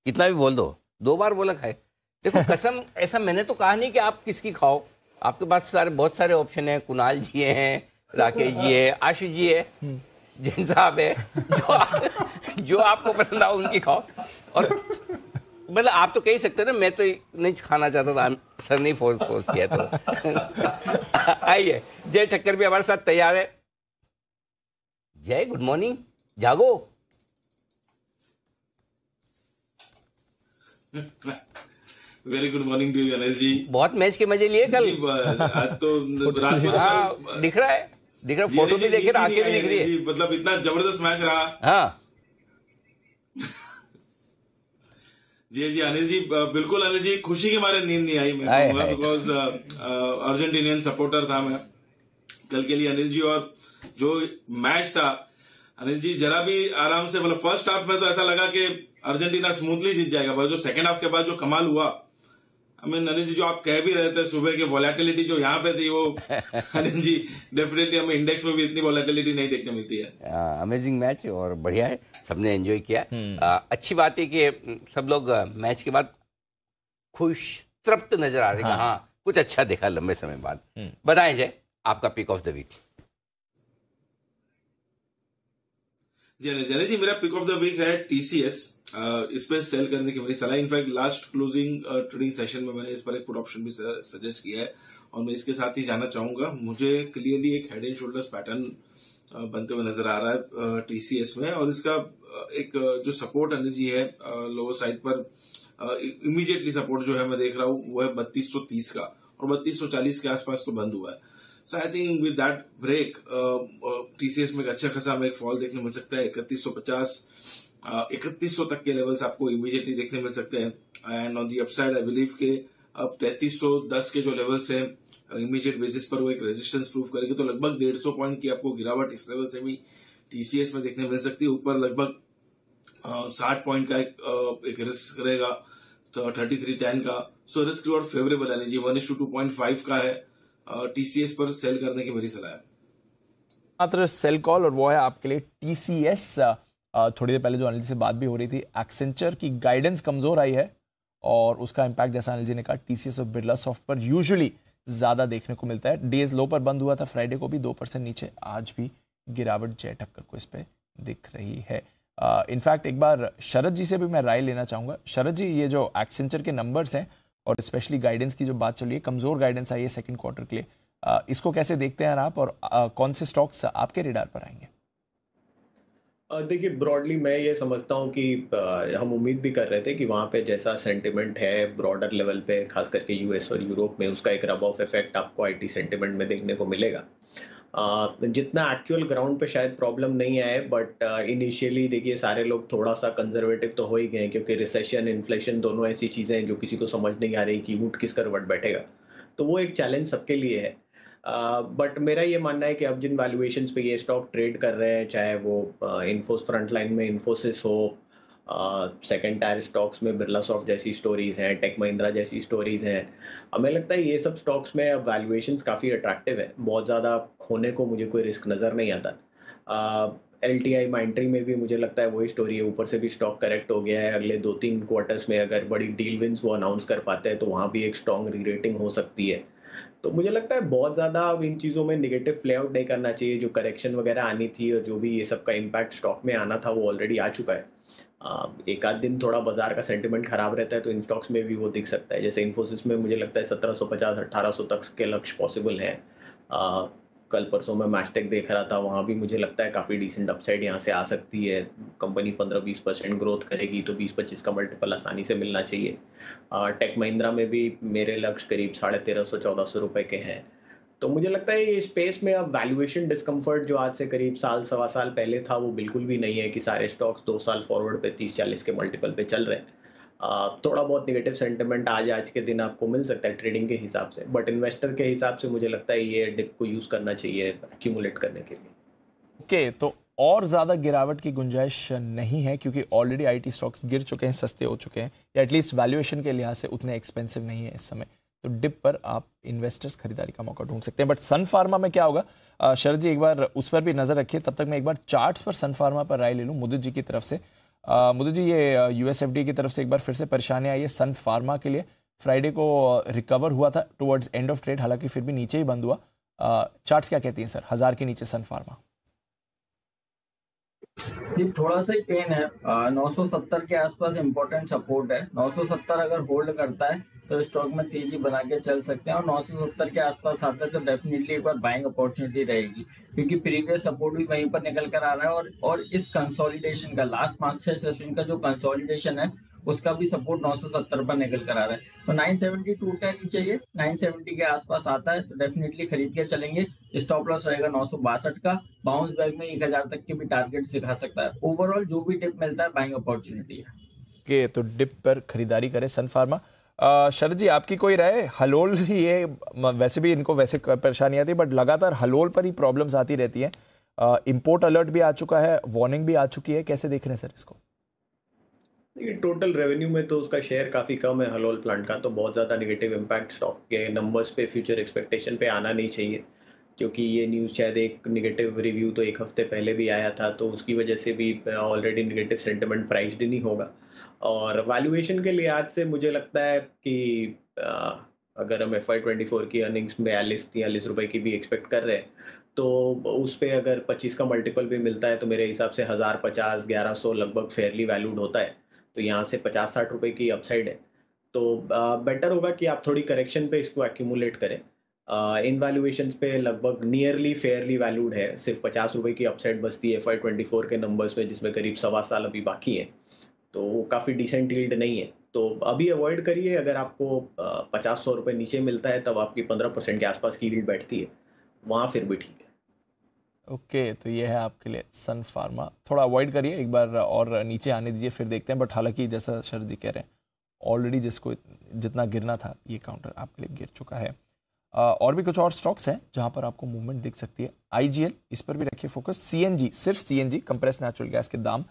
Speaker 1: कितना भी बोल दो, 2 बार बोला खाए। देखो कसम ऐसा मैंने तो कहा नहीं कि आप किसकी खाओ, आपके पास बहुत सारे ऑप्शन है। कुणाल जी हैं, राकेश जी है, आशीष जी है, जैन साहब है, जो आपको पसंद आओ उनकी खाओ। और मतलब आप तो कह ही सकते हो ना, मैं तो नहीं खाना चाहता था, सर नहीं फोर्स किया तो। आइए, जय ठक्कर भी हमारे साथ तैयार है। जय, गुड मॉर्निंग, जागो।
Speaker 13: Very good morning to you Anil ji.
Speaker 1: बहुत मैच के मजे लिए कल।
Speaker 13: आज तो रात को
Speaker 1: हाँ, दिख रहा है, फोटो भी देखे, आंखें भी दिख रही है।
Speaker 13: मतलब इतना जबरदस्त मैच रहा।
Speaker 1: हाँ
Speaker 13: जी अनिल जी, बिल्कुल अनिल जी, खुशी के मारे नींद नहीं आई मैं कहूँगा, बिकॉज अर्जेंटीनियन सपोर्टर था मैं कल के लिए अनिल जी। और जो मैच था अनिल जी जरा भी आराम से, मतलब फर्स्ट हाफ में तो ऐसा लगा कि अर्जेंटीना स्मूथली जीत जाएगा, पर जो सेकंड हाफ के बाद जो कमाल हुआ, अनिल जी जो आप कह भी रहे थे सुबह की वोलेटिलिटी जो यहाँ पे थी, वो अनिल जी डेफिनेटली हमें इंडेक्स में भी इतनी वोलेटिलिटी नहीं देखने मिलती है।
Speaker 1: अमेजिंग मैच और बढ़िया है, सबने एंजॉय किया। अच्छी बात है कि सब लोग मैच के बाद खुश तृप्त नजर आ रहे हैं। हाँ, कुछ अच्छा देखा लंबे समय बाद। बताएं जय, आपका पिक ऑफ द वीक।
Speaker 13: जय जी, मेरा पिक ऑफ द वीक है TCS। इस पे सेल करने की मेरी सलाह। In fact last closing trading session में मैंने इस पर एक पुट ऑप्शन भी सजेस्ट किया है और मैं इसके साथ ही जाना चाहूंगा। मुझे क्लियरली एक हेड एंड शोल्डर्स पैटर्न बनते हुए नजर आ रहा है TCS में, और इसका एक जो सपोर्ट एनर्जी है लोअर साइड पर, इमीडिएटली सपोर्ट जो है मैं देख रहा हूँ वो है 3230 का, और 3240 के आसपास तो बंद हुआ है। So I think with that break TCS में एक अच्छा खासा हमें एक फॉल देखने मिल सकता है। 3150 3100 तक के लेवल्स आपको इमीडिएटली देखने मिल सकते हैं। And on the upside I believe के अब 3310 के जो लेवल्स हैं इमीडिएट बेसिस पर वो एक रेजिस्टेंस प्रूव करेगी, तो लगभग 150 पॉइंट की आपको गिरावट इस लेवल से भी TCS में देखने मिल सकती है। ऊपर लगभग 60 पॉइंट का एक रिस्क रहेगा, तो 3310 का। सो रिस्क रिवॉर्ड फेवरेबल है जी, 1:2.5 का है। TCS पर सेल करने की मेरी सलाह है।
Speaker 2: मात्र सेल कॉल, और वो है आपके लिए TCS। थोड़ी देर पहले जो अनिल जी से बात भी हो रही थी, एक्सेंचर की गाइडेंस कमजोर आई है और उसका इम्पैक्ट जैसा अनिल जी ने कहा TCS और बिरला सॉफ्ट पर यूजुअली ज्यादा देखने को मिलता है। डेज लो पर बंद हुआ था, फ्राइडे को भी 2% नीचे, आज भी गिरावट जय ठक्कर को इस पे दिख रही है। इनफैक्ट एक बार शरद जी से भी मैं राय लेना चाहूंगा। शरद जी, ये जो एक्सेंचर के नंबर्स हैं और स्पेशली गाइडेंस की जो बात चल रही है, कमजोर गाइडेंस आई है सेकंड क्वार्टर के लिए, इसको कैसे देखते हैं आप, और कौन से स्टॉक्स आपके रेडार पर आएंगे?
Speaker 8: देखिए, ब्रॉडली मैं ये समझता हूँ कि हम उम्मीद भी कर रहे थे कि वहाँ पे जैसा सेंटिमेंट है ब्रॉडर लेवल पे, खास करके US और यूरोप में, उसका एक रब ऑफ इफेक्ट आपको IT सेंटिमेंट में देखने को मिलेगा। जितना एक्चुअल ग्राउंड पे शायद प्रॉब्लम नहीं आए, बट इनिशियली देखिए सारे लोग थोड़ा सा कंजर्वेटिव तो हो ही गए, क्योंकि रिसेशन, इन्फ्लेशन दोनों ऐसी चीज़ें हैं जो किसी को समझ नहीं आ रही कि ऊँट किस करवट बैठेगा, तो वो एक चैलेंज सबके लिए है। बट मेरा ये मानना है कि अब जिन वैल्यूएशंस पे ये स्टॉक ट्रेड कर रहे हैं, चाहे वो इन्फोस फ्रंटलाइन में इन्फोसिस हो, सेकेंड टायर स्टॉक्स में बिरला सॉफ्ट जैसी स्टोरीज हैं, टेक महिंद्रा जैसी स्टोरीज हैं, हमें लगता है ये सब स्टॉक्स में अब वैल्यूएशंस काफ़ी अट्रैक्टिव है। बहुत ज़्यादा खोने को मुझे कोई रिस्क नज़र नहीं आता। LTI माइंट्री में भी मुझे लगता है वही स्टोरी है, ऊपर से भी स्टॉक करेक्ट हो गया है। अगले 2-3 क्वार्टर्स में अगर बड़ी डील विंस वो अनाउंस कर पाते हैं तो वहाँ भी एक स्ट्रॉन्ग री रेटिंग हो सकती है। तो मुझे लगता है बहुत ज़्यादा अब इन चीज़ों में निगेटिव प्ले आउट नहीं करना चाहिए। जो करेक्शन वगैरह आनी थी और जो भी ये सब का इम्पैक्ट स्टॉक में आना था वो ऑलरेडी आ चुका है। एक आध दिन थोड़ा बाजार का सेंटिमेंट खराब रहता है तो इन स्टॉक्स में भी वो दिख सकता है। जैसे इन्फोसिस में मुझे लगता है 1750-1800 तक के लक्ष्य पॉसिबल है। कल परसों में मैस्टेक देख रहा था, वहाँ भी मुझे लगता है काफ़ी डिसेंट अपसाइड यहाँ से आ सकती है। कंपनी 15-20% ग्रोथ करेगी तो 20-25 का मल्टीपल आसानी से मिलना चाहिए। टेक महिंद्रा में भी मेरे लक्ष्य करीब 1350-1400 रुपए के हैं। तो मुझे लगता है ये स्पेस में अब वैल्यूएशन डिस्कम्फर्ट जो आज से करीब साल सवा साल पहले था वो बिल्कुल भी नहीं है कि सारे स्टॉक्स 2 साल फॉरवर्ड पे 30-40 के मल्टीपल पे चल रहे हैं। थोड़ा बहुत नेगेटिव सेंटिमेंट आज के दिन आपको मिल सकता है ट्रेडिंग के हिसाब से, बट इन्वेस्टर के हिसाब से मुझे लगता है ये डिप को यूज करना चाहिए एक्यूमुलेट करने के लिए।
Speaker 2: ओके, तो और ज्यादा गिरावट की गुंजाइश नहीं है क्योंकि ऑलरेडी IT स्टॉक्स गिर चुके हैं, सस्ते हो चुके हैं, या एटलीस्ट वैल्यूएशन के लिहाज से उतने एक्सपेंसिव नहीं है इस समय, तो डिप पर आप इन्वेस्टर्स खरीदारी का मौका ढूंढ सकते हैं। बट सन फार्मा में क्या होगा शरद जी, एक बार उस पर भी नजर रखिए। तब तक मैं एक बार चार्ट्स पर सन फार्मा पर राय ले लूँ मुदित जी की तरफ से। मुदित जी, ये US FDA की तरफ से एक बार फिर से परेशानी आई है सन फार्मा के लिए। फ्राइडे को रिकवर हुआ था टुवर्ड्स एंड ऑफ ट्रेड, हालांकि फिर भी नीचे ही बंद हुआ। चार्ट्स क्या कहती हैं सर, 1000 के नीचे सन फार्मा?
Speaker 9: ये थोड़ा सा ही पेन है। 970 के आसपास इम्पोर्टेंट सपोर्ट है। 970 अगर होल्ड करता है तो स्टॉक में तेजी बना के चल सकते हैं, और 970 के आसपास आता है तो डेफिनेटली एक बार बाइंग अपॉर्चुनिटी रहेगी, क्योंकि प्रीवियस सपोर्ट भी वहीं पर निकल कर आ रहा है। और इस कंसोलिडेशन का लास्ट 5-6 सेशन का जो कंसोलिडेशन है उसका भी सपोर्ट 970 पर निकल कर आ रहा है। तो 970 टूट कर नहीं चाहिए, 970 के आसपास आता है तो डेफिनेटली खरीद के चलेंगे। स्टॉप लॉस रहेगा 962 का। बाउंस बैक में 1000 तक के भी टारगेट दिखा सकता है। ओवरऑल जो भी डिप मिलता है बाइंग अपॉर्चुनिटी है।
Speaker 2: ओके, तो डिप पर खरीदारी करें सन फार्मा। शरद जी, आपकी कोई राय? हलोल ही है, वैसे भी इनको वैसे परेशानी आती है, बट लगातार हलोल पर ही प्रॉब्लम्स आती रहती हैं। इंपोर्ट अलर्ट भी आ चुका है, वार्निंग भी आ चुकी है, कैसे देख रहे हैं सर इसको?
Speaker 8: टोटल रेवेन्यू में तो उसका शेयर काफ़ी कम है हलोल प्लांट का, तो बहुत ज़्यादा नेगेटिव इम्पैक्ट स्टॉक के नंबर्स पे, फ्यूचर एक्सपेक्टेशन पे आना नहीं चाहिए, क्योंकि ये न्यूज़ शायद एक नेगेटिव रिव्यू तो एक हफ्ते पहले भी आया था, तो उसकी वजह से भी ऑलरेडी नेगेटिव सेंटिमेंट प्राइस्ड नहीं होगा। और वैल्यूएशन के लिहाज से मुझे लगता है कि अगर हम FY24 की अर्निंग्स 42-43 रुपए की भी एक्सपेक्ट कर रहे हैं, तो उस पर अगर 25 का मल्टीपल भी मिलता है तो मेरे हिसाब से 1050-1100 लगभग फेयरली वैल्यूड होता है। तो यहाँ से 50-60 रुपए की अपसाइड है, तो बेटर होगा कि आप थोड़ी करेक्शन पे इसको एक्यूमुलेट करें। इन वैल्यूएशंस पे लगभग नियरली फेयरली वैल्यूड है, सिर्फ 50 रुपए की अपसाइड बचती है FY24 के नंबर्स में, जिसमें करीब 1.25 साल अभी बाकी है, तो वो काफ़ी डिसेंट यील्ड नहीं है, तो अभी अवॉइड करिए। अगर आपको 50-100 रुपए नीचे मिलता है तब आपकी 15% के आसपास की यील्ड बैठती है, वहाँ फिर भी ठीक है।
Speaker 2: ओके, तो ये है आपके लिए सन फार्मा, थोड़ा अवॉइड करिए, एक बार और नीचे आने दीजिए फिर देखते हैं। बट हालांकि जैसा शरद जी कह रहे हैं, ऑलरेडी जिसको जितना गिरना था ये काउंटर आपके लिए गिर चुका है। और भी कुछ और स्टॉक्स हैं जहां पर आपको मूवमेंट दिख सकती है। IGL, इस पर भी रखिए फोकस। CNG, सिर्फ CNG कंप्रेस्ड नेचुरल गैस के दाम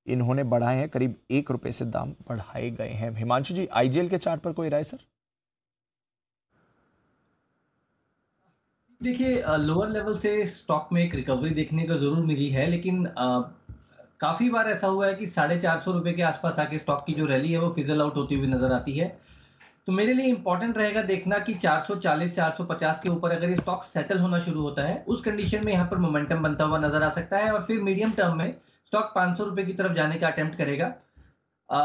Speaker 2: इन्होंने बढ़ाए हैं, करीब 1 रुपए से दाम बढ़ाए गए हैं। हिमांशु जी, IGL के चार्ट पर कोई राय सर?
Speaker 10: देखिए, लोअर लेवल से स्टॉक में एक रिकवरी देखने को जरूर मिली है, लेकिन काफी बार ऐसा हुआ है कि 450 रुपए के आसपास आके स्टॉक की जो रैली है वो फिजल आउट होती हुई नजर आती है। तो मेरे लिए इंपॉर्टेंट रहेगा देखना कि 440-450 के ऊपर अगर ये स्टॉक सेटल होना शुरू होता है, उस कंडीशन में यहाँ पर मोमेंटम बनता हुआ नजर आ सकता है, और फिर मीडियम टर्म में स्टॉक 500 रुपए की तरफ जाने का अटेम्प्ट करेगा।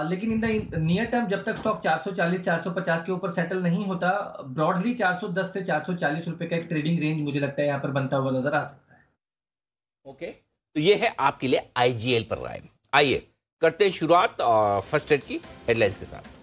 Speaker 10: लेकिन इन द नियर टर्म जब तक स्टॉक 440-450 के ऊपर सेटल नहीं होता, ब्रॉडली 410 से 440 रुपए का एक ट्रेडिंग रेंज मुझे लगता है यहाँ पर बनता हुआ नजर आ सकता है।
Speaker 1: ओके, तो ये है आपके लिए IGL पर राय। आइए करते हैं शुरुआत फर्स्ट ट्रेड की हेडलाइंस के साथ।